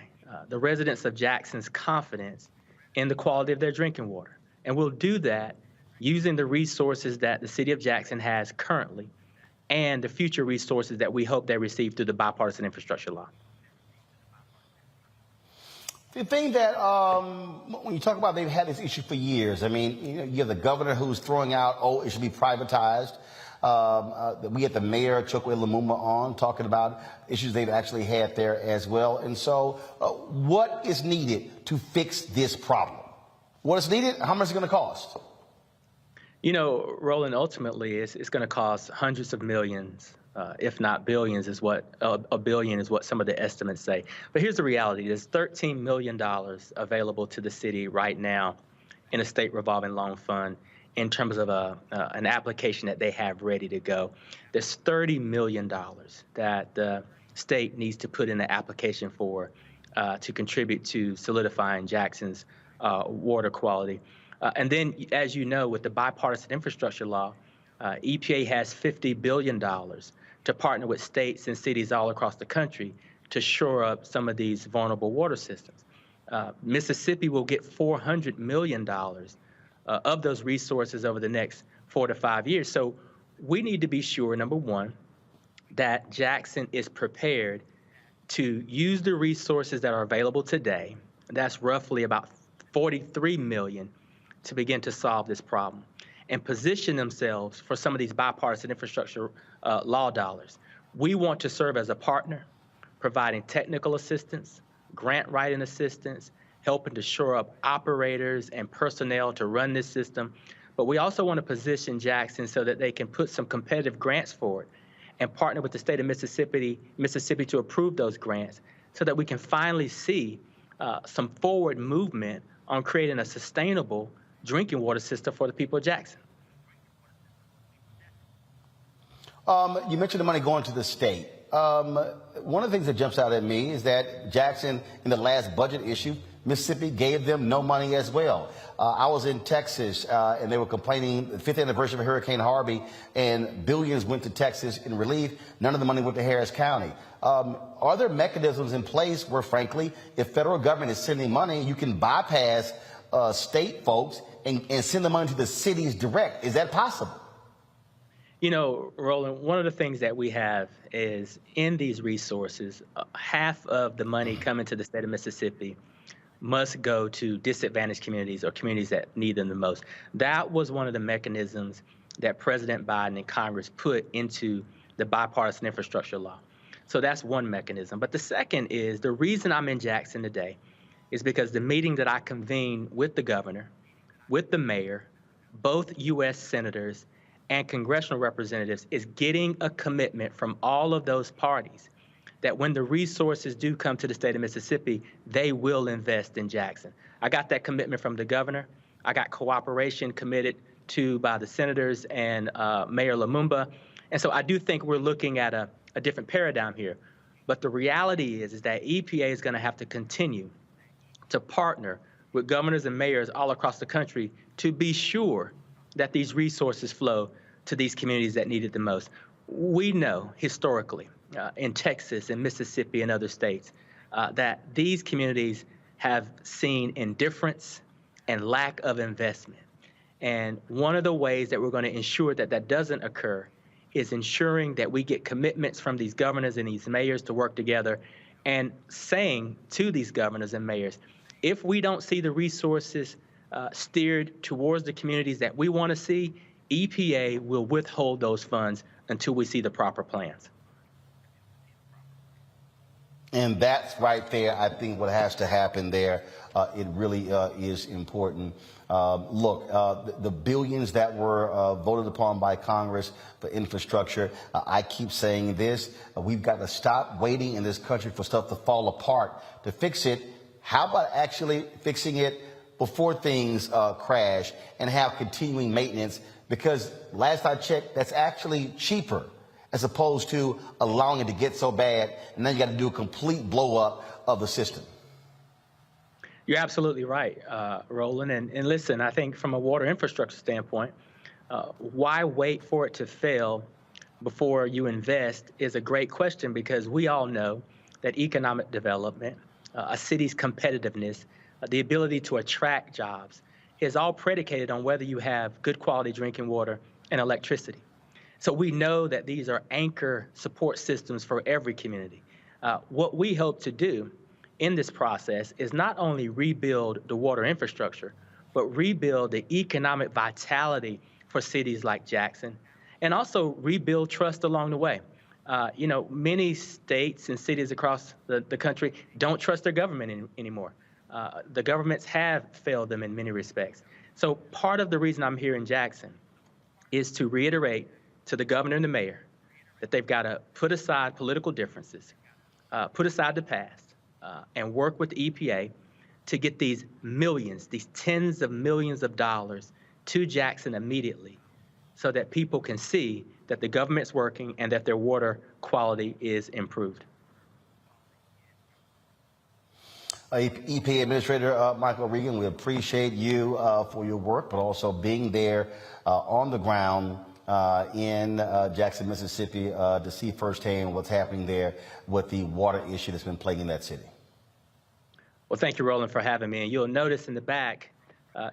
the residents of Jackson's confidence in the quality of their drinking water. And we'll do that using the resources that the city of Jackson has currently and the future resources that we hope they receive through the bipartisan infrastructure law. The thing that, when you talk about they've had this issue for years, you have the governor who's throwing out, it should be privatized. We had the mayor, Chokwe Lumumba, on talking about issues they've actually had there as well. And so what is needed to fix this problem? What is needed? How much is it going to cost? Roland, ultimately, it's going to cost hundreds of millions, if not billions, is what a billion is what some of the estimates say. But here's the reality. There's $13 million available to the city right now in a state revolving loan fund in terms of an application that they have ready to go. There's $30 million that the state needs to put in the application for to contribute to solidifying Jackson's water quality. And then, as you know, with the bipartisan infrastructure law, EPA has $50 billion to partner with states and cities all across the country to shore up some of these vulnerable water systems. Mississippi will get $400 million of those resources over the next 4 to 5 years. So we need to be sure, number one, that Jackson is prepared to use the resources that are available today, that's roughly about 43 million, to begin to solve this problem and position themselves for some of these bipartisan infrastructure law dollars. We want to serve as a partner, providing technical assistance, grant writing assistance, helping to shore up operators and personnel to run this system. But we also want to position Jackson so that they can put some competitive grants forward and partner with the state of Mississippi to approve those grants so that we can finally see some forward movement on creating a sustainable drinking water system for the people of Jackson. You mentioned the money going to the state. One of the things that jumps out at me is that Jackson, in the last budget issue, Mississippi gave them no money as well. I was in Texas, and they were complaining the 5th anniversary of Hurricane Harvey, and billions went to Texas in relief. None of the money went to Harris County. Are there mechanisms in place where, frankly, if federal government is sending money, you can bypass state folks and send the money to the cities direct? Is that possible? You know, Roland, one of the things that we have is in these resources, half of the money coming to the state of Mississippi must go to disadvantaged communities or communities that need them the most. That was one of the mechanisms that President Biden and Congress put into the bipartisan infrastructure law. So that's one mechanism. But the second is the reason I'm in Jackson today is because the meeting that I convened with the governor, with the mayor, both U.S. senators, and congressional representatives is getting a commitment from all of those parties that when the resources do come to the state of Mississippi, they will invest in Jackson. I got that commitment from the governor. I got cooperation committed to by the senators and Mayor Lumumba. And so I do think we're looking at a different paradigm here. But the reality is that EPA is going to have to continue to partner with governors and mayors all across the country to be sure that these resources flow to these communities that need it the most. We know historically in Texas and Mississippi and other states that these communities have seen indifference and lack of investment. And one of the ways that we're going to ensure that that doesn't occur is ensuring that we get commitments from these governors and these mayors to work together and saying to these governors and mayors, if we don't see the resources steered towards the communities that we want to see, EPA will withhold those funds until we see the proper plans. And that's right there, I think, what has to happen there. It really is important. Look, the billions that were voted upon by Congress for infrastructure, I keep saying this, we've got to stop waiting in this country for stuff to fall apart to fix it. How about actually fixing it before things crash and have continuing maintenance? Because last I checked, that's actually cheaper as opposed to allowing it to get so bad, and then you got to do a complete blow up of the system. You're absolutely right, Roland. And listen, I think from a water infrastructure standpoint, why wait for it to fail before you invest is a great question, because we all know that economic development, a city's competitiveness, the ability to attract jobs is all predicated on whether you have good quality drinking water and electricity. So we know that these are anchor support systems for every community. What we hope to do in this process is not only rebuild the water infrastructure, but rebuild the economic vitality for cities like Jackson, and also rebuild trust along the way. You know, many states and cities across the country don't trust their government anymore. The governments have failed them in many respects. So part of the reason I'm here in Jackson is to reiterate to the governor and the mayor that they've got to put aside political differences, put aside the past, and work with the EPA to get these millions, these tens of millions of dollars to Jackson immediately so that people can see that the government's working and that their water quality is improved. EPA Administrator Michael Regan, we appreciate you for your work, but also being there on the ground in Jackson, Mississippi, to see firsthand what's happening there with the water issue that's been plaguing that city. Well, thank you, Roland, for having me. And you'll notice in the back,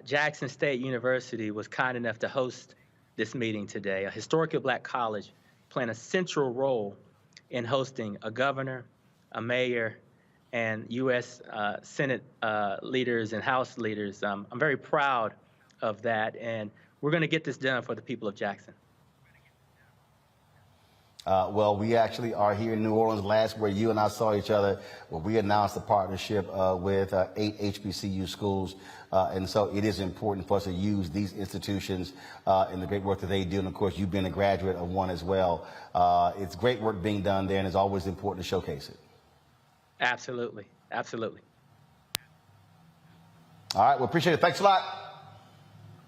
Jackson State University was kind enough to host this meeting today. A historically black college playing a central role in hosting a governor, a mayor, and U.S. Senate leaders and House leaders. I'm very proud of that, and we're going to get this done for the people of Jackson. Well, we actually are here in New Orleans last where you and I saw each other, where we announced a partnership with 8 HBCU schools. And so it is important for us to use these institutions in the great work that they do. And of course, you've been a graduate of one as well. It's great work being done there, and it's always important to showcase it. Absolutely. Absolutely. All right. Well, appreciate it. Thanks a lot.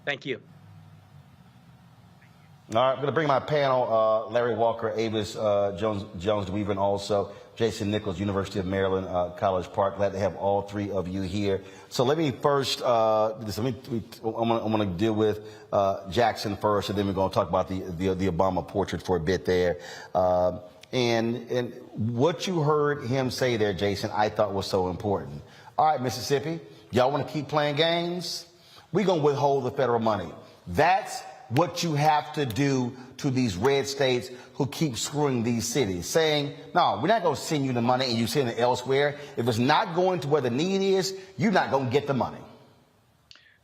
Thank you. All right, I'm going to bring my panel, Larry Walker, Avis Jones DeWeaver, and also Jason Nichols, University of Maryland, College Park. Glad to have all three of you here. So let me first, I'm going to deal with Jackson first, and then we're going to talk about the Obama portrait for a bit there. And what you heard him say there, Jason, I thought was so important. All right, Mississippi, y'all want to keep playing games? We're going to withhold the federal money. That's what you have to do to these red states who keep screwing these cities, saying, no, we're not going to send you the money and you send it elsewhere. If it's not going to where the need is, you're not going to get the money.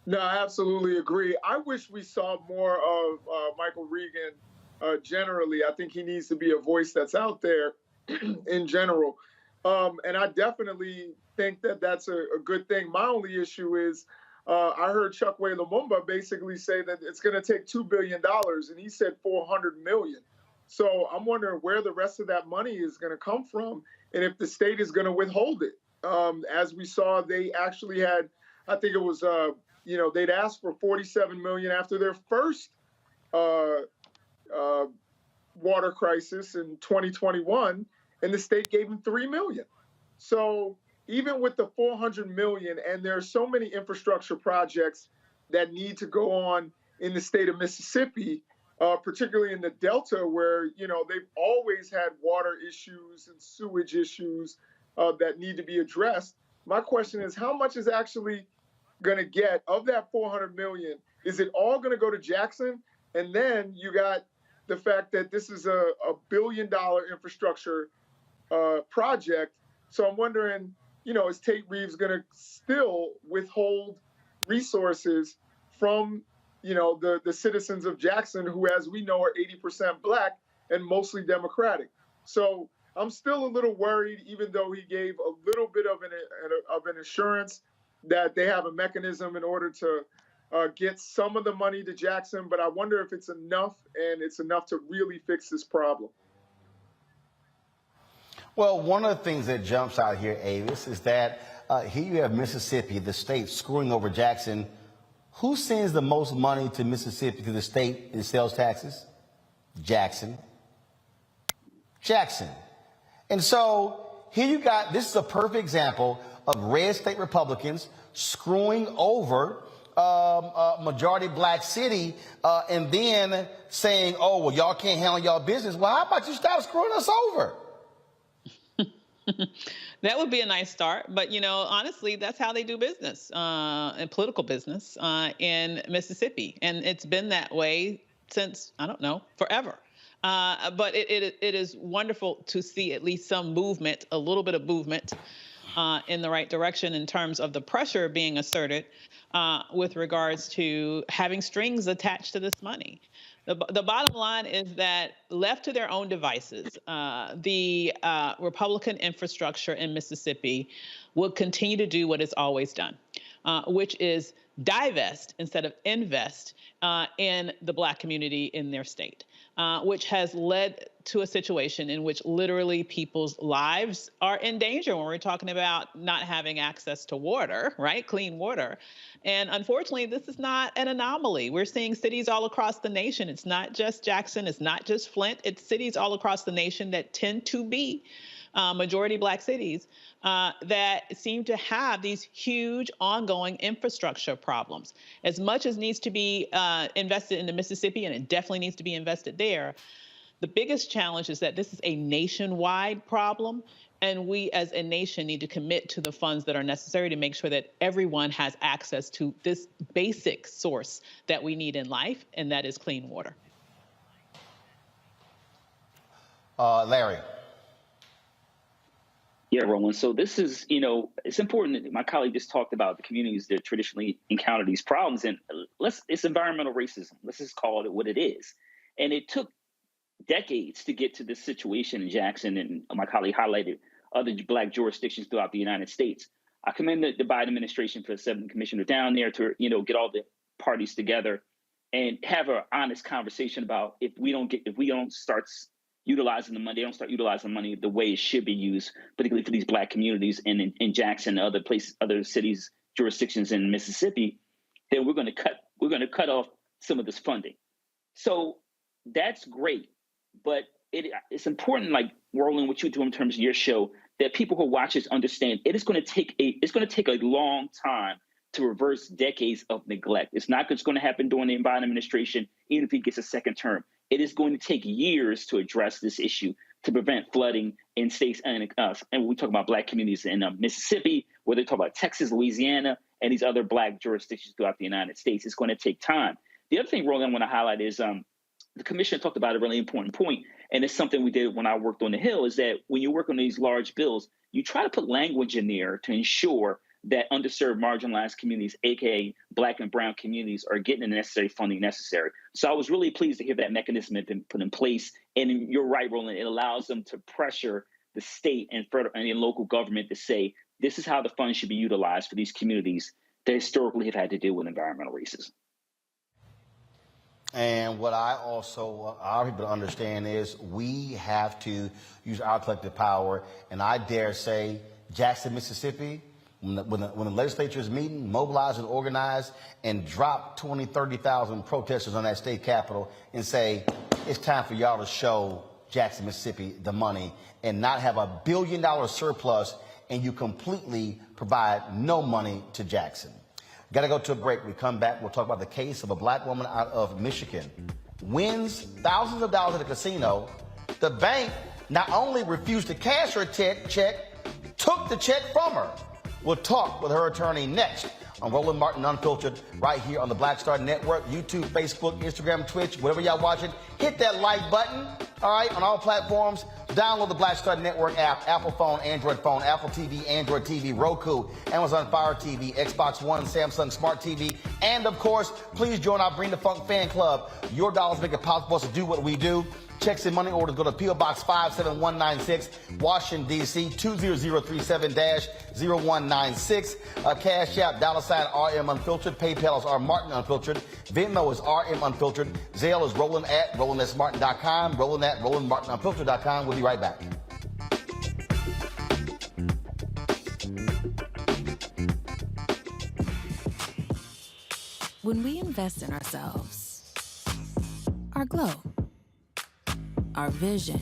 No, I absolutely agree. I wish we saw more of Michael Regan generally. I think he needs to be a voice that's out there in general. And I definitely think that that's a good thing. My only issue is I heard Chokwe Lumumba basically say that it's going to take $2 billion, and he said $400 million. So I'm wondering where the rest of that money is going to come from, and if the state is going to withhold it. As we saw, they actually had, I think it was, they'd asked for $47 million after their first water crisis in 2021, and the state gave them $3 million. So even with the $400 million, and there are so many infrastructure projects that need to go on in the state of Mississippi, particularly in the Delta, where, they've always had water issues and sewage issues that need to be addressed. My question is, how much is actually going to get of that $400 million? Is it all going to go to Jackson? And then you got the fact that this is a $1 billion infrastructure project. So I'm wondering, is Tate Reeves going to still withhold resources from, the citizens of Jackson, who, as we know, are 80% Black and mostly Democratic? So I'm still a little worried, even though he gave a little bit of an assurance that they have a mechanism in order to get some of the money to Jackson. But I wonder if it's enough, and it's enough to really fix this problem. Well, one of the things that jumps out here, Avis, is that here you have Mississippi, the state, screwing over Jackson. Who sends the most money to Mississippi, to the state, in sales taxes? Jackson. Jackson. And so here you got, this is a perfect example of red state Republicans screwing over a majority Black city and then saying, oh, well, y'all can't handle y'all business. Well, how about you stop screwing us over? That would be a nice start. But, honestly, that's how they do business and political business in Mississippi. And it's been that way since, I don't know, forever. But it is wonderful to see at least some movement, a little bit of movement in the right direction in terms of the pressure being asserted with regards to having strings attached to this money. The bottom line is that left to their own devices, the Republican infrastructure in Mississippi will continue to do what it's always done, which is divest instead of invest in the Black community in their state, which has led to a situation in which literally people's lives are in danger when we're talking about not having access to water, right? Clean water. And unfortunately, this is not an anomaly. We're seeing cities all across the nation. It's not just Jackson. It's not just Flint. It's cities all across the nation that tend to be majority Black cities that seem to have these huge ongoing infrastructure problems. As much as needs to be invested into Mississippi, and it definitely needs to be invested there, the biggest challenge is that this is a nationwide problem, and we as a nation need to commit to the funds that are necessary to make sure that everyone has access to this basic source that we need in life, and that is clean water. Larry. Yeah, Roland. So this is, it's important that my colleague just talked about the communities that traditionally encounter these problems. And it's environmental racism. Let's just call it what it is. And it took decades to get to this situation in Jackson. And my colleague highlighted other Black jurisdictions throughout the United States. I commend the Biden administration for sending the commissioner down there to, get all the parties together and have an honest conversation about if we don't start utilizing the money, they don't start utilizing the money the way it should be used, particularly for these Black communities in Jackson and other places, other cities, jurisdictions in Mississippi, then we're going to cut off some of this funding. So that's great, but it's important, like Roland, what you do in terms of your show, that people who watch this understand it's going to take a long time to reverse decades of neglect. It's not just going to happen during the Biden administration, even if he gets a second term. It is going to take years to address this issue to prevent flooding in states and we talk about Black communities in Mississippi, whether they talk about Texas, Louisiana, and these other Black jurisdictions throughout the United States. It's going to take time. The other thing, Roland, I want to highlight is the commissioner talked about a really important point, and it's something we did when I worked on the Hill, is that when you work on these large bills, you try to put language in there to ensure that underserved, marginalized communities, aka Black and Brown communities, are getting the necessary funding necessary. So I was really pleased to hear that mechanism had been put in place. And you're right, Roland, it allows them to pressure the state and local government to say, this is how the funds should be utilized for these communities that historically have had to deal with environmental racism. And what I also our people to understand is we have to use our collective power. And I dare say Jackson, Mississippi, when the legislature is meeting, mobilize and organize and drop 20, 30,000 protesters on that state capitol and say, it's time for y'all to show Jackson, Mississippi the money and not have $1 billion surplus and you completely provide no money to Jackson. Got to go to a break. We come back. We'll talk about the case of a Black woman out of Michigan. Wins thousands of dollars at a casino. The bank not only refused to cash her check, took the check from her. We'll talk with her attorney next on Roland Martin Unfiltered right here on the Black Star Network, YouTube, Facebook, Instagram, Twitch, whatever y'all watching. Hit that like button, all right, on all platforms. Download the Black Star Network app, Apple phone, Android phone, Apple TV, Android TV, Roku, Amazon Fire TV, Xbox One, Samsung Smart TV, and of course, please join our Bring the Funk fan club. Your dollars make it possible for us to do what we do. Checks and money orders go to P.O. Box 57196, Washington, D.C., 20037-0196. Cash App, $RM Unfiltered. PayPal is R Martin Unfiltered. Venmo is RM Unfiltered. Zelle is Roland@RolandSMartin.com. Roland@RolandMartinUnfiltered.com. We'll be right back. When we invest in ourselves, our glow, our vision,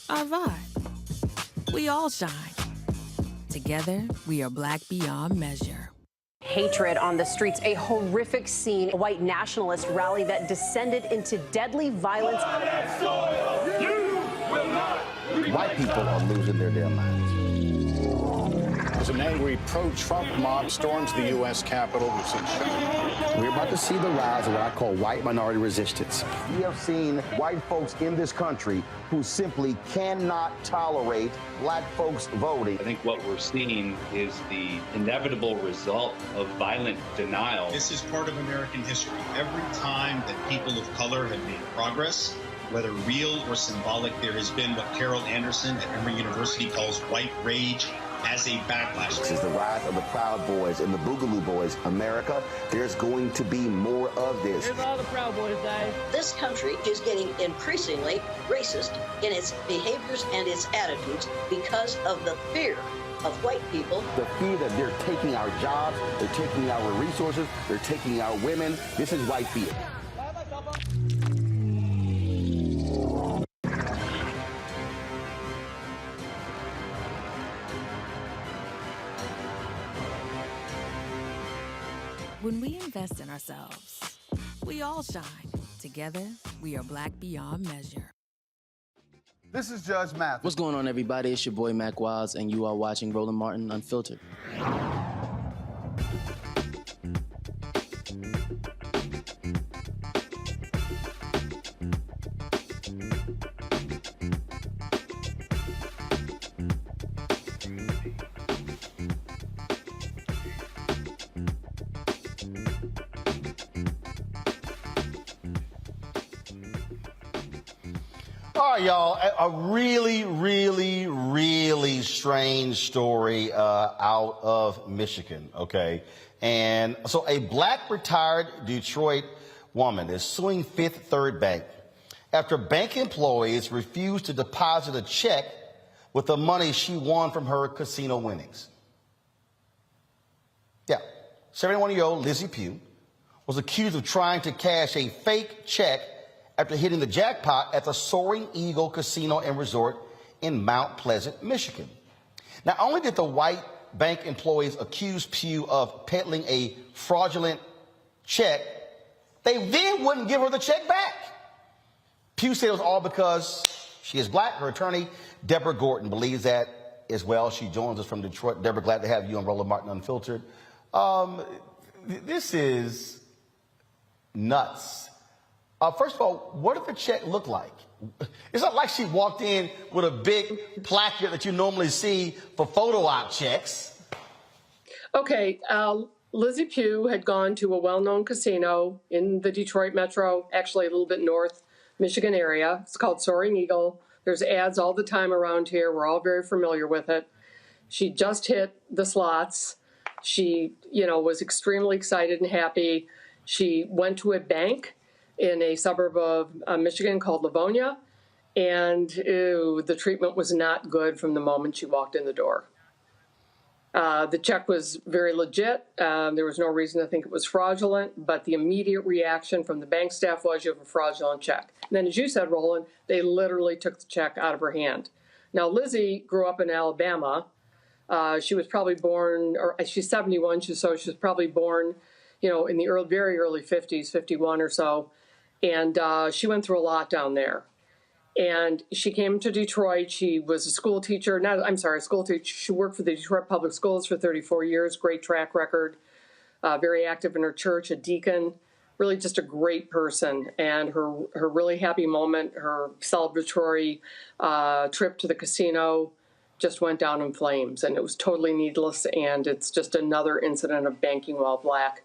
our vibe, we all shine. Together, we are Black beyond measure. Hatred on the streets, a horrific scene, a white nationalist rally that descended into deadly violence. White people are losing their damn minds. As an angry pro-Trump mob storms the U.S. Capitol, we've seen We're about to see the rise of what I call white minority resistance. We have seen white folks in this country who simply cannot tolerate Black folks voting. I think what we're seeing is the inevitable result of violent denial. This is part of American history. Every time that people of color have made progress, whether real or symbolic, there has been what Carol Anderson at Emory University calls white rage as a backlash. This is the rise of the Proud Boys and the Boogaloo Boys. America, there's going to be more of this. Here's all the Proud Boys, guys. This country is getting increasingly racist in its behaviors and its attitudes because of the fear of white people. The fear that they're taking our jobs, they're taking our resources, they're taking our women. This is white fear. When we invest in ourselves, we all shine. Together, we are Black beyond measure. This is Judge Mathis. What's going on, everybody? It's your boy, Mac Wiles, and you are watching Roland Martin Unfiltered. All right, y'all, a really, really, really strange story out of Michigan, okay? And so a black retired Detroit woman is suing Fifth Third Bank after bank employees refused to deposit a check with the money she won from her casino winnings. Yeah, 71-year-old Lizzie Pugh was accused of trying to cash a fake check after hitting the jackpot at the Soaring Eagle Casino and Resort in Mount Pleasant, Michigan. Not only did the white bank employees accuse Pugh of peddling a fraudulent check, they then wouldn't give her the check back. Pugh said it was all because she is black. Her attorney, Deborah Gordon, believes that as well. She joins us from Detroit. Deborah, glad to have you on Roland Martin Unfiltered. This is nuts. First of all, what did the check look like? It's not like she walked in with a big placard that you normally see for photo op checks. Okay, Lizzie Pugh had gone to a well-known casino in the Detroit metro, actually a little bit north Michigan area. It's called Soaring Eagle. There's ads all the time around here. We're all very familiar with it. She just hit the slots. She, was extremely excited and happy. She went to a bank in a suburb of Michigan called Livonia, and the treatment was not good from the moment she walked in the door. The check was very legit. There was no reason to think it was fraudulent, but the immediate reaction from the bank staff was, you have a fraudulent check. And then, as you said, Roland, they literally took the check out of her hand. Now, Lizzie grew up in Alabama. She was probably born, or she's 71, so she was probably born, in the very early 50s, 51 or so. And she went through a lot down there. And she came to Detroit. She was a school teacher. School teacher. She worked for the Detroit Public Schools for 34 years. Great track record. Very active in her church, a deacon. Really just a great person. And her really happy moment, her celebratory trip to the casino just went down in flames. And it was totally needless. And it's just another incident of banking while black.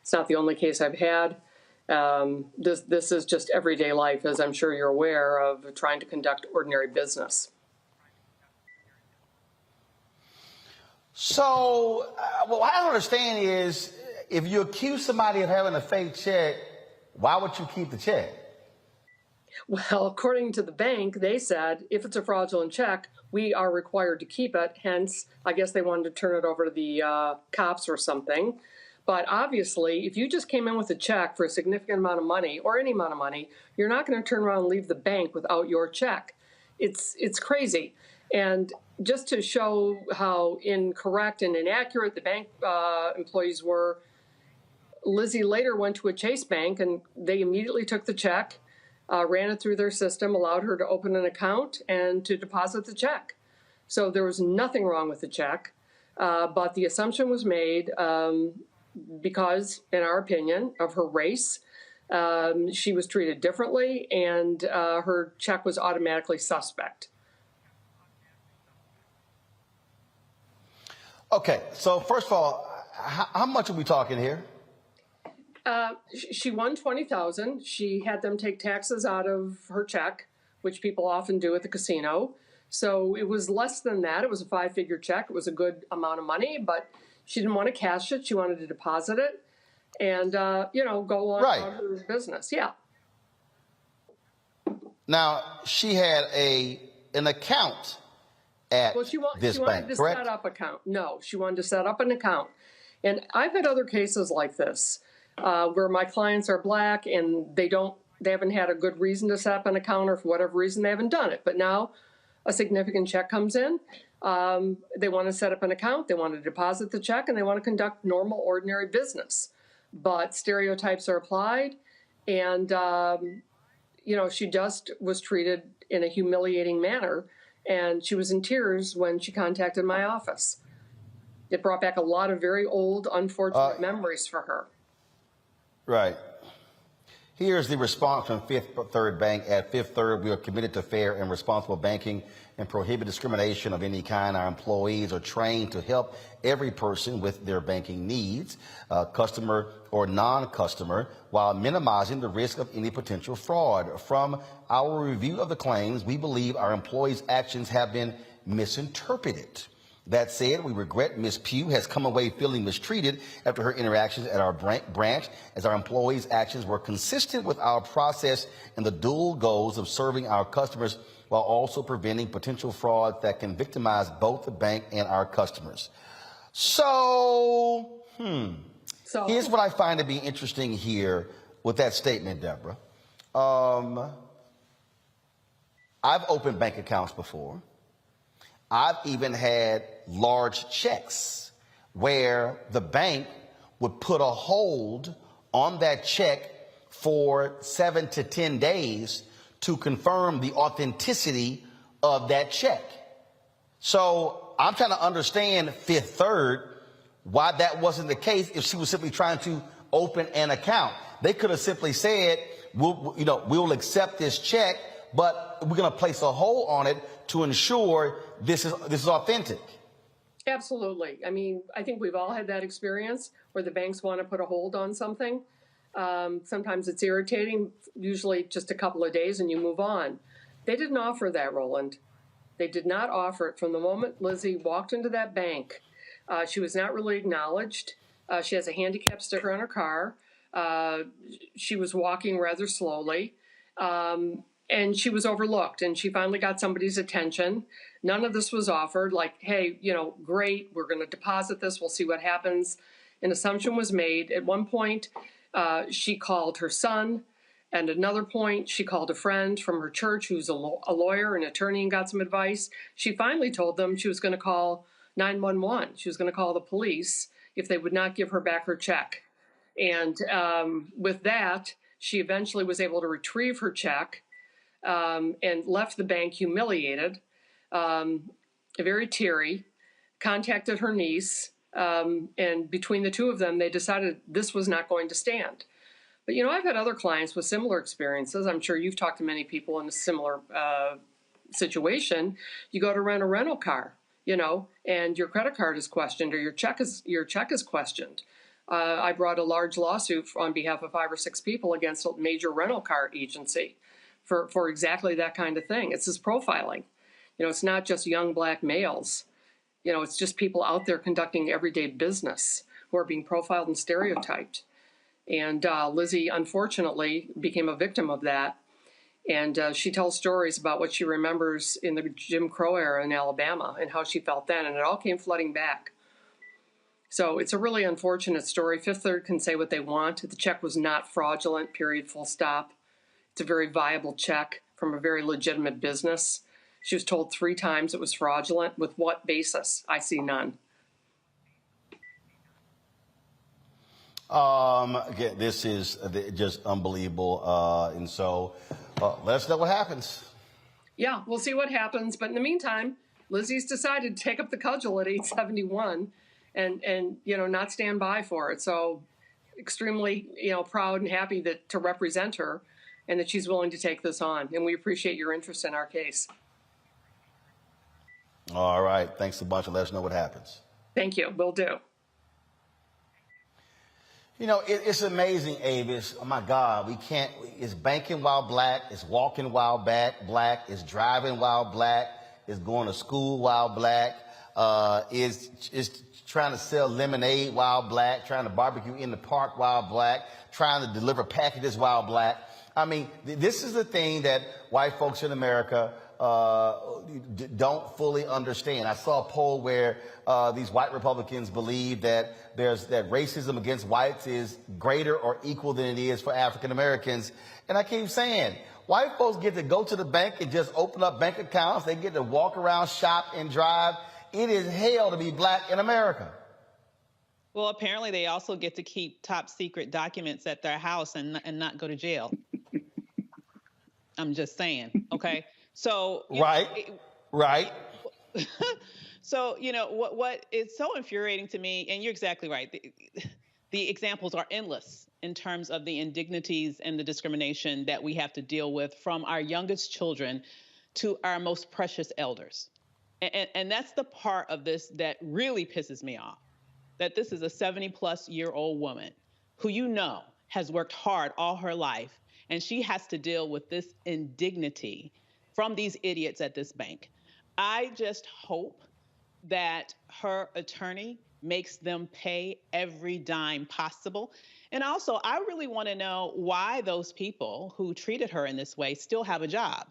It's not the only case I've had. This is just everyday life, as I'm sure you're aware, of trying to conduct ordinary business. So, what I don't understand is, if you accuse somebody of having a fake check, why would you keep the check? Well, according to the bank, they said if it's a fraudulent check, we are required to keep it. Hence, I guess they wanted to turn it over to the cops or something. But obviously, if you just came in with a check for a significant amount of money, or any amount of money, you're not going to turn around and leave the bank without your check. It's crazy. And just to show how incorrect and inaccurate the bank employees were, Lizzie later went to a Chase Bank, and they immediately took the check, ran it through their system, allowed her to open an account and to deposit the check. So there was nothing wrong with the check, but the assumption was made because, in our opinion, of her race, she was treated differently, and her check was automatically suspect. Okay, so first of all, how much are we talking here? She won $20,000. She had them take taxes out of her check, which people often do at the casino. So it was less than that. It was a 5-figure check. It was a good amount of money, but she didn't want to cash it. She wanted to deposit it and, go on about her business. Yeah. Now, she had an account at this bank, to correct? set up account. No, she wanted to set up an account. And I've had other cases like this where my clients are black and they haven't had a good reason to set up an account, or for whatever reason they haven't done it. But now a significant check comes in. They want to set up an account, they want to deposit the check, and they want to conduct normal, ordinary business. But stereotypes are applied, and, she just was treated in a humiliating manner, and she was in tears when she contacted my office. It brought back a lot of very old, unfortunate memories for her. Right. Here's the response from Fifth Third Bank. At Fifth Third, we are committed to fair and responsible banking and prohibit discrimination of any kind. Our employees are trained to help every person with their banking needs, customer or non-customer, while minimizing the risk of any potential fraud. From our review of the claims, we believe our employees' actions have been misinterpreted. That said, we regret Ms. Pugh has come away feeling mistreated after her interactions at our branch, as our employees' actions were consistent with our process and the dual goals of serving our customers while also preventing potential fraud that can victimize both the bank and our customers. So here's what I find to be interesting here with that statement, Deborah. I've opened bank accounts before. I've even had large checks where the bank would put a hold on that check for 7 to 10 days to confirm the authenticity of that check. So I'm trying to understand Fifth Third why that wasn't the case if she was simply trying to open an account. They could have simply said, we'll accept this check, but we're going to place a hold on it to ensure this is authentic. Absolutely. I mean, I think we've all had that experience where the banks want to put a hold on something. Sometimes it's irritating, usually just a couple of days and you move on. They didn't offer that, Roland. They did not offer it. From the moment Lizzie walked into that bank, she was not really acknowledged. She has a handicap sticker on her car. She was walking rather slowly. And she was overlooked, and she finally got somebody's attention. None of this was offered, like, hey, great, we're going to deposit this, we'll see what happens. An assumption was made. At one point, she called her son. At another point, she called a friend from her church who's a lawyer, an attorney, and got some advice. She finally told them she was going to call 911. She was going to call the police if they would not give her back her check. And with that, she eventually was able to retrieve her check, and left the bank humiliated, very teary, contacted her niece, and between the two of them, they decided this was not going to stand. But, I've had other clients with similar experiences. I'm sure you've talked to many people in a similar situation. You go to rent a rental car, and your credit card is questioned or your check is questioned. I brought a large lawsuit on behalf of 5 or 6 people against a major rental car agency for exactly that kind of thing. It's this profiling. It's not just young black males. It's just people out there conducting everyday business who are being profiled and stereotyped. And Lizzie, unfortunately, became a victim of that. And she tells stories about what she remembers in the Jim Crow era in Alabama and how she felt then. And it all came flooding back. So it's a really unfortunate story. Fifth Third can say what they want. The check was not fraudulent, period, full stop. It's a very viable check from a very legitimate business. She was told 3 times it was fraudulent. With what basis? I see none. Again, this is just unbelievable. And so let us know what happens. Yeah, we'll see what happens. But in the meantime, Lizzie's decided to take up the cudgel at age 71 and not stand by for it. So extremely, proud and happy to represent her and that she's willing to take this on. And we appreciate your interest in our case. All right. Thanks a bunch, and let us know what happens. Thank you. Will do. It's amazing, Avis. Oh, my God. It's banking while black. It's walking while black. It's driving while black. It's going to school while black. It's trying to sell lemonade while black. Trying to barbecue in the park while black. Trying to deliver packages while black. I mean, this is the thing that white folks in America don't fully understand. I saw a poll where these white Republicans believe that that racism against whites is greater or equal than it is for African Americans. And I keep saying, white folks get to go to the bank and just open up bank accounts. They get to walk around, shop, and drive. It is hell to be black in America. Well, apparently they also get to keep top secret documents at their house and not go to jail. I'm just saying. Okay. So right. So, what is so infuriating to me, and you're exactly right. the examples are endless in terms of the indignities and the discrimination that we have to deal with, from our youngest children to our most precious elders. And that's the part of this that really pisses me off, that this is a 70-plus-year-old woman who has worked hard all her life, and she has to deal with this indignity from these idiots at this bank. I just hope that her attorney makes them pay every dime possible. And also, I really want to know why those people who treated her in this way still have a job.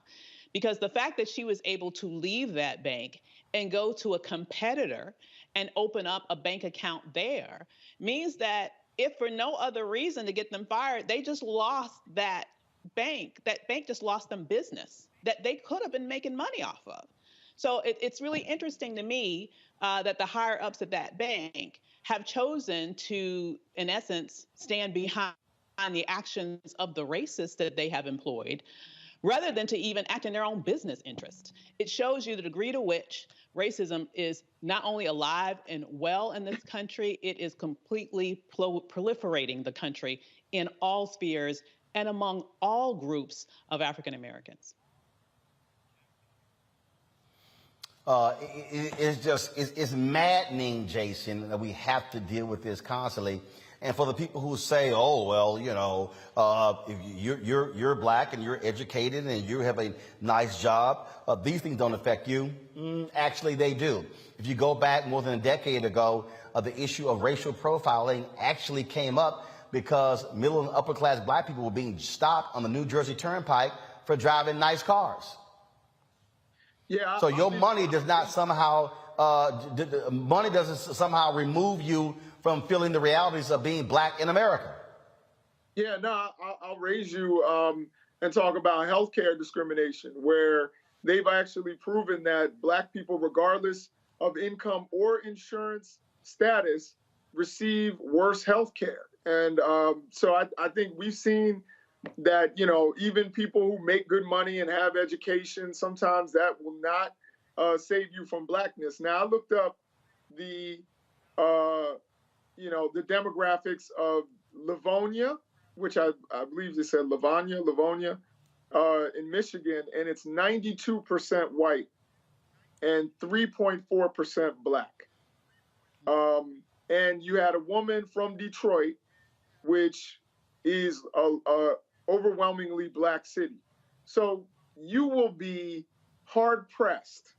Because the fact that she was able to leave that bank and go to a competitor and open up a bank account there means that if for no other reason to get them fired, they just lost that bank. That bank just lost them business that they could have been making money off of. So it's really interesting to me that the higher ups at that bank have chosen to, in essence, stand behind the actions of the racists that they have employed, rather than to even act in their own business interest. It shows you the degree to which racism is not only alive and well in this country, it is completely proliferating the country in all spheres and among all groups of African Americans. It's maddening, Jason, that we have to deal with this constantly. And for the people who say, oh, well, if you're black and you're educated and you have a nice job, these things don't affect you. Actually, they do. If you go back more than a decade ago, the issue of racial profiling actually came up because middle and upper class black people were being stopped on the New Jersey Turnpike for driving nice cars. Yeah. So your money does not somehow, money doesn't somehow remove you from feeling the realities of being black in America. Yeah, no, I'll raise you and talk about healthcare discrimination, where they've actually proven that black people, regardless of income or insurance status, receive worse healthcare. And so I think we've seen that, even people who make good money and have education, sometimes that will not save you from blackness. Now, I looked up the demographics of Livonia, which I believe they said Livonia, in Michigan, and it's 92% white and 3.4% black. And you had a woman from Detroit, which is a overwhelmingly black city. So you will be hard pressed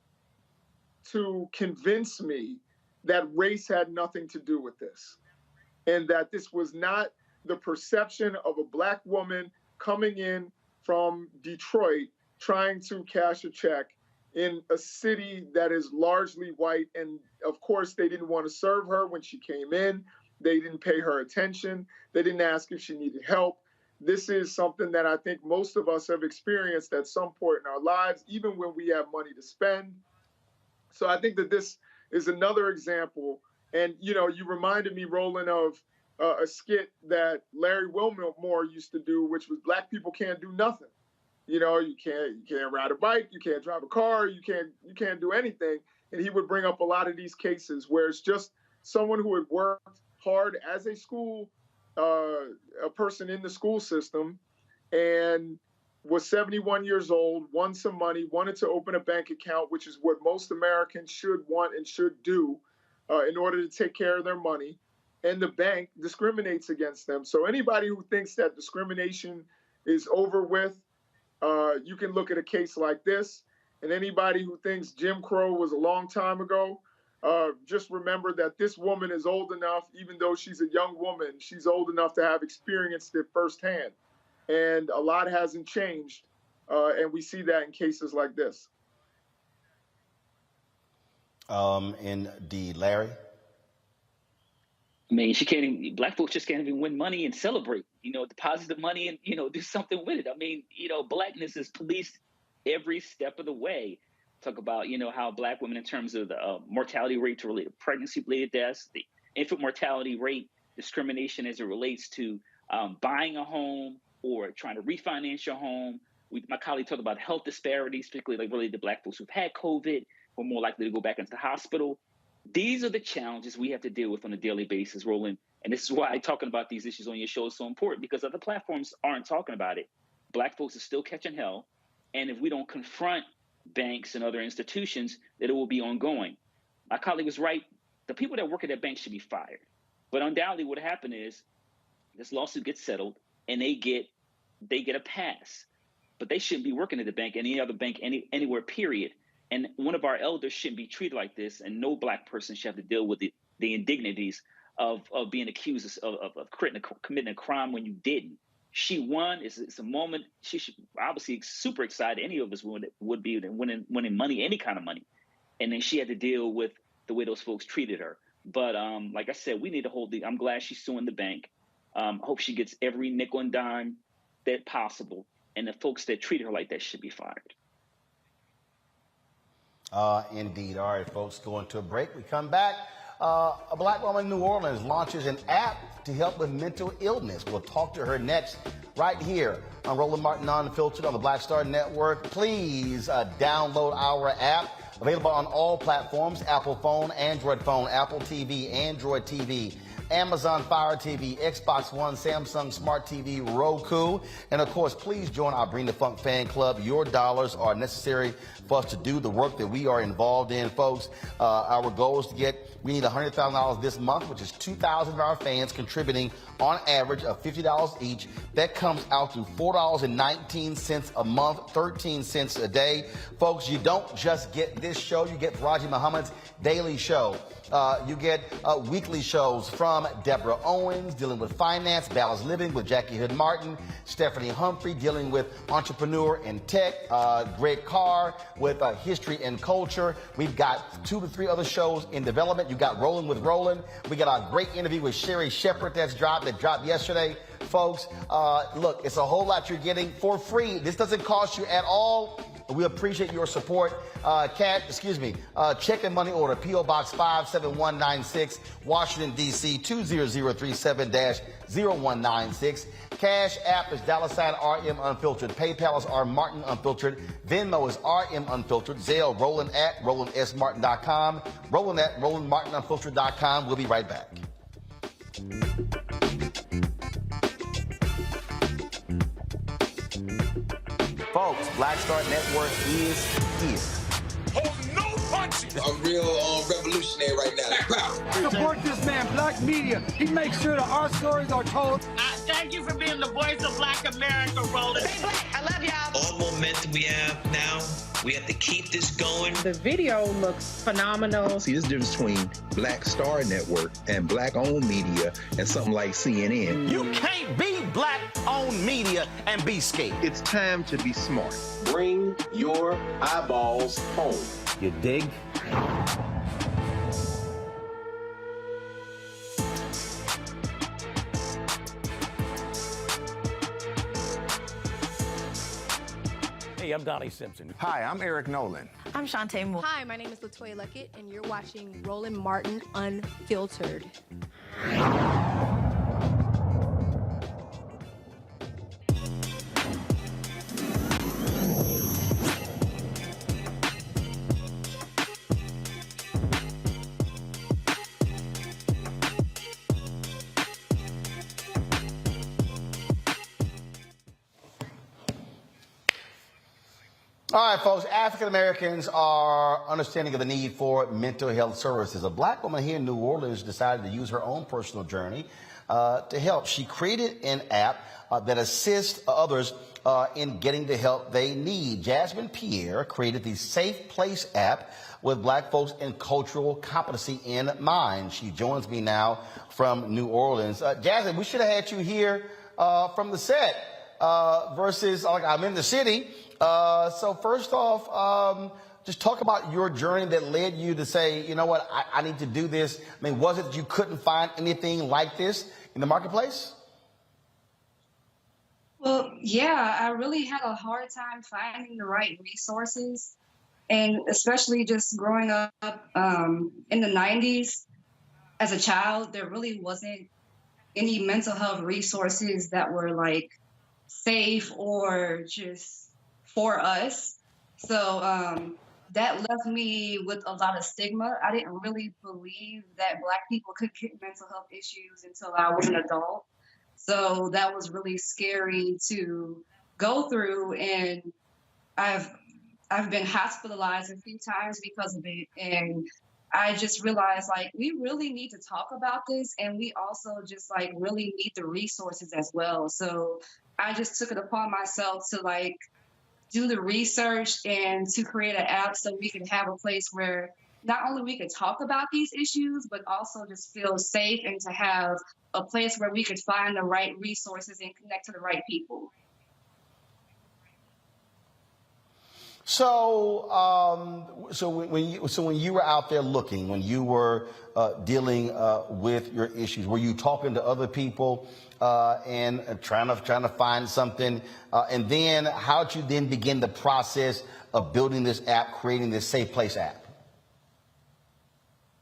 to convince me that race had nothing to do with this, and that this was not the perception of a black woman coming in from Detroit trying to cash a check in a city that is largely white. And of course, they didn't want to serve her when she came in. They didn't pay her attention. They didn't ask if she needed help. This is something that I think most of us have experienced at some point in our lives, even when we have money to spend. So I think that this is another example. And, you reminded me, Roland, of a skit that Larry Wilmore used to do, which was black people can't do nothing. You can't ride a bike, you can't drive a car, you can't do anything. And he would bring up a lot of these cases where it's just someone who had worked hard as a person in the school system, and was 71 years old, won some money, wanted to open a bank account, which is what most Americans should want and should do in order to take care of their money. And the bank discriminates against them. So anybody who thinks that discrimination is over with, you can look at a case like this. And anybody who thinks Jim Crow was a long time ago, just remember that this woman is old enough, even though she's a young woman, she's old enough to have experienced it firsthand. And a lot hasn't changed. And we see that in cases like this. Indeed. Larry? I mean, black folks just can't even win money and celebrate, deposit the money and, do something with it. I mean, blackness is policed every step of the way. Talk about, how black women, in terms of the mortality rate related to pregnancy-related deaths, the infant mortality rate, discrimination as it relates to buying a home or trying to refinance your home. My colleague talked about health disparities, particularly related to black folks who've had COVID, who are more likely to go back into the hospital. These are the challenges we have to deal with on a daily basis, Roland. And this is why talking about these issues on your show is so important, because other platforms aren't talking about it. Black folks are still catching hell. And if we don't confront banks and other institutions, that it will be ongoing. My colleague was right. The people that work at that bank should be fired. But undoubtedly what happened is this lawsuit gets settled and they get a pass. But they shouldn't be working at the bank, any other bank, anywhere, period. And one of our elders shouldn't be treated like this, and no Black person should have to deal with the indignities of being accused of committing a crime when you didn't. She won. It's a moment. She should obviously super excited. Any of us would be winning money, any kind of money. And then she had to deal with the way those folks treated her. But like I said, we need to hold I'm glad she's suing the bank. Hope she gets every nickel and dime that possible. And the folks that treat her like that should be fired. Indeed. All right, folks, going to a break. We come back. A Black woman in New Orleans launches an app to help with mental illness. We'll talk to her next right here on Roland Martin Unfiltered on the Black Star Network. Please download our app. Available on all platforms: Apple phone, Android phone, Apple TV, Android TV, Amazon Fire TV, Xbox One, Samsung Smart TV, Roku. And of course, please join our Bring the Funk fan club. Your dollars are necessary for us to do the work that we are involved in, folks. Our goal is we need $100,000 this month, which is 2,000 of our fans contributing on average of $50 each. That comes out to $4.19 a month, 13 cents a day. Folks, you don't just get this show. You get Faraji Muhammad's daily show. You get weekly shows from Deborah Owens dealing with finance, balanced living with Jackie Hood Martin, Stephanie Humphrey dealing with entrepreneur and tech, Greg Carr with history and culture. We've got 2 to 3 other shows in development. You got Rolling with Roland. We got a great interview with Sherry Shepard that dropped yesterday. Folks, look, it's a whole lot you're getting for free. This doesn't cost you at all. We appreciate your support. Check and money order, P.O. Box 57196, Washington, D.C. 20037-0196. Cash App is $RM Unfiltered. PayPal is R Martin Unfiltered. Venmo is RM Unfiltered. Zelle, Roland at RolandSMartin.com. Roland at RolandMartinUnfiltered.com. We'll be right back. Folks, Black Star Network is here. Oh, no punches! I'm real revolutionary right now. Support this man, Black Media. He makes sure that our stories are told. Thank you for being the voice of Black America, Roland. Stay Black. I love y'all. All momentum we have now, we have to keep this going. The video looks phenomenal. See, there's a difference between Black Star Network and Black-owned media and something like CNN. You can't be Black-owned media and be scared. It's time to be smart. Bring your eyeballs home. You dig? Hey, I'm Donnie Simpson. Hi, I'm Eric Nolan. I'm Shantae Moore. Hi, my name is Latoya Luckett, and you're watching Roland Martin Unfiltered. All right, folks, African Americans are understanding of the need for mental health services. A Black woman here in New Orleans decided to use her own personal journey to help. She created an app that assists others in getting the help they need. Jasmine Pierre created the Safe Place app with Black folks and cultural competency in mind. She joins me now from New Orleans. Jasmine, we should have had you here from the set versus I'm in the city. So first off, just talk about your journey that led you to say, you know what, I need to do this. I mean, was it that you couldn't find anything like this in the marketplace? Well, yeah, I really had a hard time finding the right resources. And especially just growing up in the 90s as a child, there really wasn't any mental health resources that were like safe or just for us. So that left me with a lot of stigma. I didn't really believe that Black people could get mental health issues until I was an adult. So that was really scary to go through, and I've been hospitalized a few times because of it, and I just realized like we really need to talk about this, and we also just like really need the resources as well. So I just took it upon myself to like do the research and to create an app so we can have a place where not only we could talk about these issues, but also just feel safe and to have a place where we could find the right resources and connect to the right people. So, when you were out there looking, when you were dealing with your issues, were you talking to other people and trying to find something? And then, how did you then begin the process of building this app, creating this Safe Place app?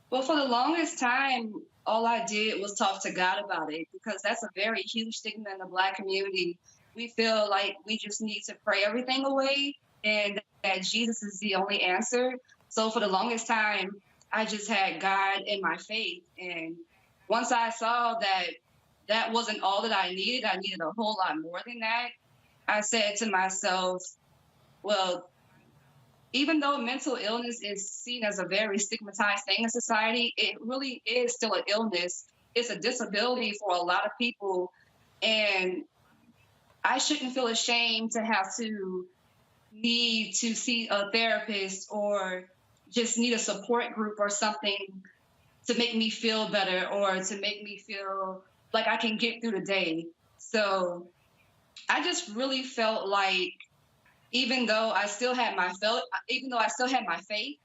Well, for the longest time, all I did was talk to God about it, because that's a very huge stigma in the Black community. We feel like we just need to pray everything away and that Jesus is the only answer. So for the longest time, I just had God in my faith. And once I saw that that wasn't all that I needed a whole lot more than that, I said to myself, well, even though mental illness is seen as a very stigmatized thing in society, it really is still an illness. It's a disability for a lot of people. And I shouldn't feel ashamed to have to need to see a therapist or just need a support group or something to make me feel better or to make me feel like I can get through the day. So I just really felt like even though I still had my faith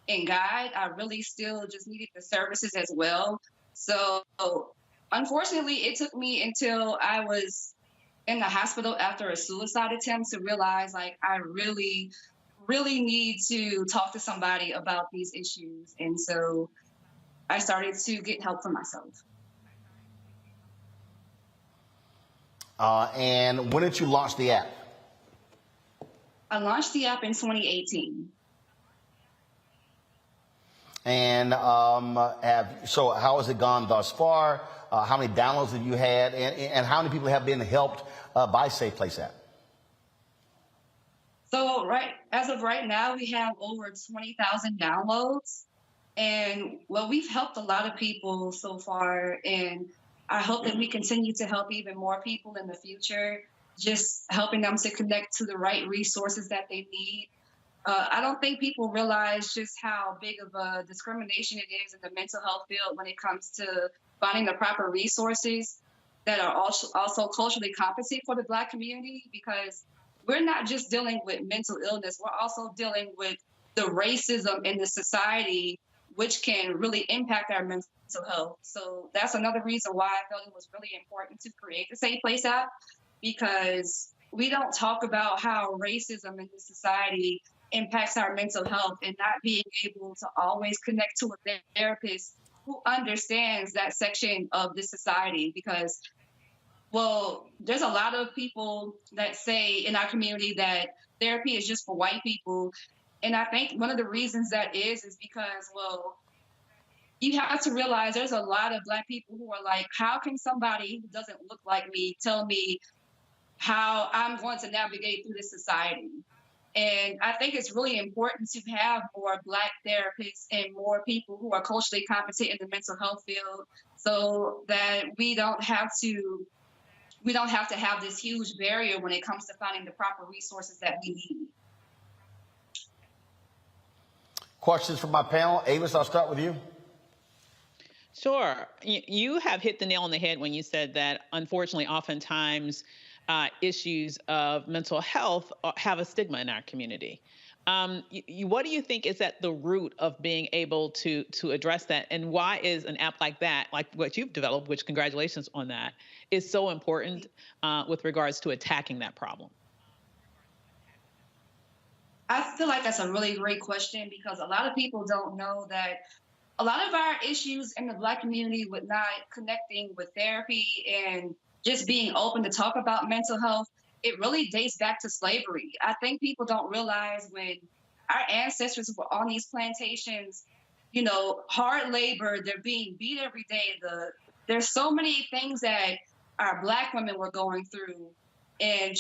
in God, I really still just needed the services as well. So unfortunately, it took me until I was in the hospital after a suicide attempt to realize like I really, really need to talk to somebody about these issues. And so I started to get help for myself. And when did you launch the app? I launched the app in 2018. And so how has it gone thus far? How many downloads have you had? And how many people have been helped by Safe Place app? So as of right now, we have over 20,000 downloads. And well, we've helped a lot of people so far. And I hope that we continue to help even more people in the future, just helping them to connect to the right resources that they need. I don't think people realize just how big of a discrimination it is in the mental health field when it comes to finding the proper resources that are also culturally competent for the Black community, because we're not just dealing with mental illness, we're also dealing with the racism in the society, which can really impact our mental health. So that's another reason why I felt it was really important to create the Safe Place app, because we don't talk about how racism in the society impacts our mental health, and not being able to always connect to a therapist who understands that section of the society. Because, well, there's a lot of people that say in our community that therapy is just for white people. And I think one of the reasons that is because, well, you have to realize there's a lot of Black people who are like, how can somebody who doesn't look like me tell me how I'm going to navigate through this society? And I think it's really important to have more Black therapists and more people who are culturally competent in the mental health field, so that we don't have to have this huge barrier when it comes to finding the proper resources that we need. Questions from my panel. Avis, I'll start with you. Sure. You have hit the nail on the head when you said that, unfortunately, oftentimes issues of mental health have a stigma in our community. What do you think is at the root of being able to address that? And why is an app like that, like what you've developed, which congratulations on that, is so important with regards to attacking that problem? I feel like that's a really great question, because a lot of people don't know that a lot of our issues in the Black community with not connecting with therapy and just being open to talk about mental health, it really dates back to slavery. I think people don't realize when our ancestors were on these plantations, you know, hard labor, they're being beat every day. There's so many things that our Black women were going through, and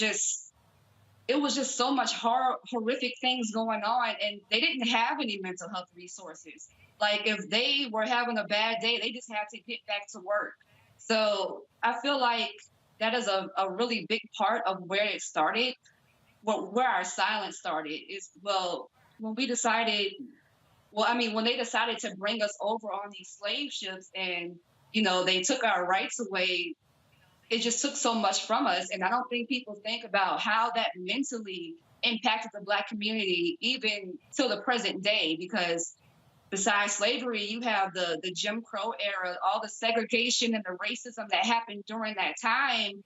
it was just so much horrific things going on, and they didn't have any mental health resources. Like if they were having a bad day, they just had to get back to work. So I feel like that is a really big part of where it started, where our silence started is, when they decided to bring us over on these slave ships and, you know, they took our rights away, it just took so much from us. And I don't think people think about how that mentally impacted the Black community even till the present day, because besides slavery, you have the Jim Crow era, all the segregation and the racism that happened during that time.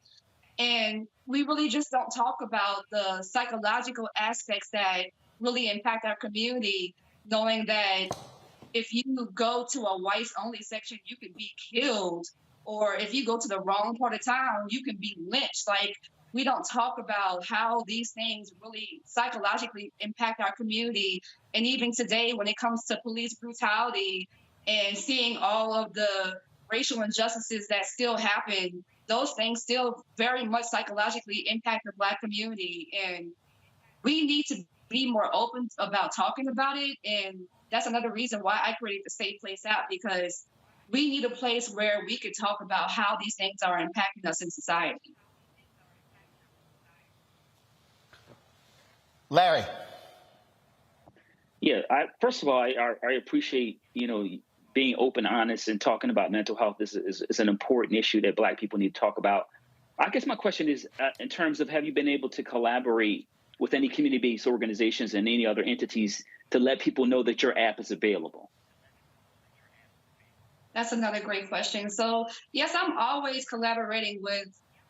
And we really just don't talk about the psychological aspects that really impact our community, knowing that if you go to a whites only section, you can be killed. Or if you go to the wrong part of town, you can be lynched. Like, we don't talk about how these things really psychologically impact our community. And even today, when it comes to police brutality and seeing all of the racial injustices that still happen, those things still very much psychologically impact the Black community. And we need to be more open about talking about it. And that's another reason why I created the Safe Place app, because we need a place where we could talk about how these things are impacting us in society. Larry. Yeah, first of all, I appreciate, you know, being open, honest, and talking about mental health is an important issue that Black people need to talk about. I guess my question is, in terms of, have you been able to collaborate with any community-based organizations and any other entities to let people know that your app is available? That's another great question. So yes, I'm always collaborating with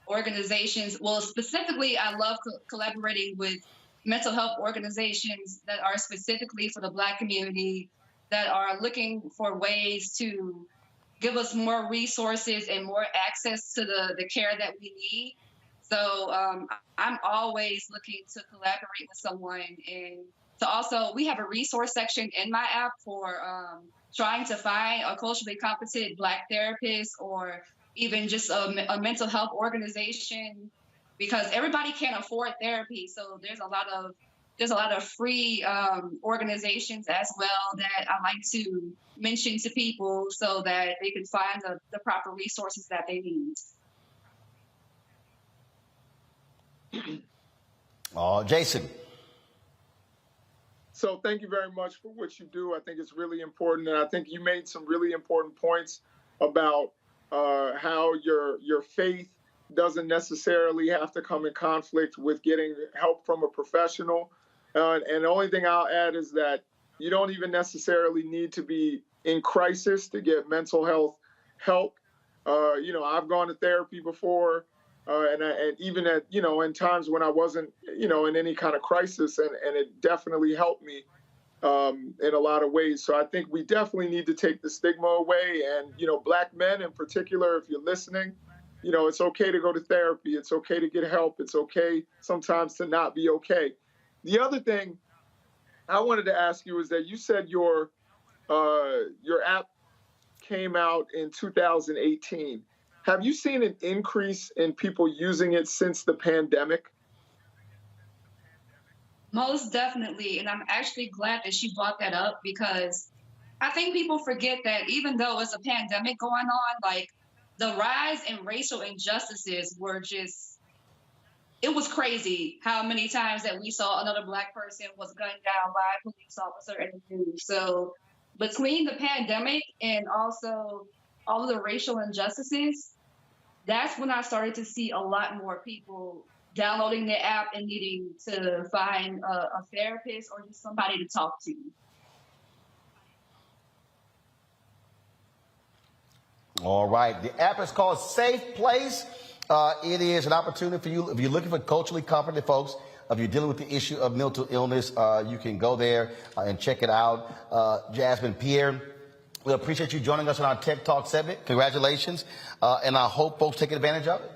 organizations. Well, specifically, I love collaborating with mental health organizations that are specifically for the Black community, that are looking for ways to give us more resources and more access to the care that we need. So I'm always looking to collaborate with someone. And to also, we have a resource section in my app for trying to find a culturally competent Black therapist, or even just a mental health organization, because everybody can't afford therapy. So there's a lot of free organizations as well that I like to mention to people so that they can find the proper resources that they need. Jason. So thank you very much for what you do. I think it's really important. And I think you made some really important points about how your faith doesn't necessarily have to come in conflict with getting help from a professional. And the only thing I'll add is that you don't even necessarily need to be in crisis to get mental health help. You know, I've gone to therapy before, and even at, you know, in times when I wasn't, you know, in any kind of crisis, and it definitely helped me in a lot of ways. So I think we definitely need to take the stigma away. And, you know, Black men in particular, if you're listening, you know, it's okay to go to therapy. It's okay to get help. It's okay sometimes to not be okay. The other thing I wanted to ask you is that you said your app came out in 2018. Have you seen an increase in people using it since the pandemic? Most definitely. And I'm actually glad that she brought that up, because I think people forget that even though it's a pandemic going on, like, the rise in racial injustices were just, it was crazy how many times that we saw another Black person was gunned down by a police officer in the news. So between the pandemic and also all of the racial injustices, that's when I started to see a lot more people downloading the app and needing to find a therapist or just somebody to talk to. All right. The app is called Safe Place. It is an opportunity for you. If you're looking for culturally competent folks, if you're dealing with the issue of mental illness, you can go there and check it out. Jasmine, Pierre, we appreciate you joining us on our Tech Talk segment. Congratulations. And I hope folks take advantage of it.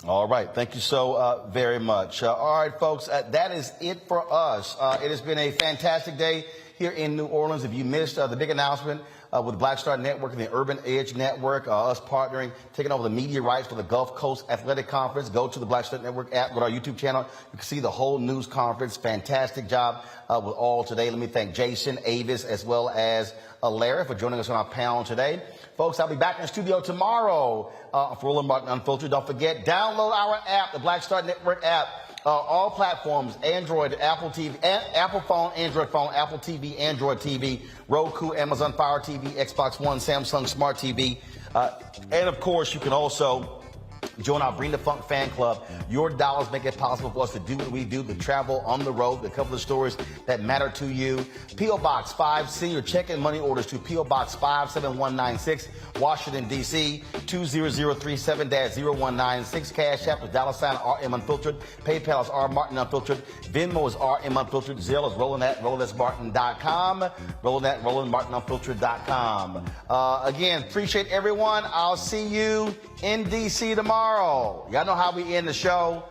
All right. Thank you so very much. All right, folks, that is it for us. It has been a fantastic day here in New Orleans. If you missed the big announcement with Black Star Network and the Urban Edge Network, us partnering, taking over the media rights for the Gulf Coast Athletic Conference, go to the Black Star Network app, go to our YouTube channel. You can see the whole news conference. Fantastic job with all today. Let me thank Jason, Avis, as well as Larry for joining us on our panel today. Folks, I'll be back in the studio tomorrow for Roland Martin Unfiltered. Don't forget, download our app, the Black Star Network app. All platforms, Android, Apple TV, Apple phone, Android phone, Apple TV, Android TV, Roku, Amazon Fire TV, Xbox One, Samsung Smart TV. And of course, you can also join our Bring the Funk fan club. Your dollars make it possible for us to do what we do, to travel on the road, to cover the stories that matter to you. P.O. Box 5, send your check and money orders to P.O. Box 57196, Washington, D.C. 20037-0196. Cash App is $RM Unfiltered. PayPal is R Martin Unfiltered. Venmo is RM Unfiltered. Zelle is rolling@RolandSMartin.com. Rolling@RolandMartinUnfiltered.com. Again, appreciate everyone. I'll see you in D.C. tomorrow. Y'all know how we end the show.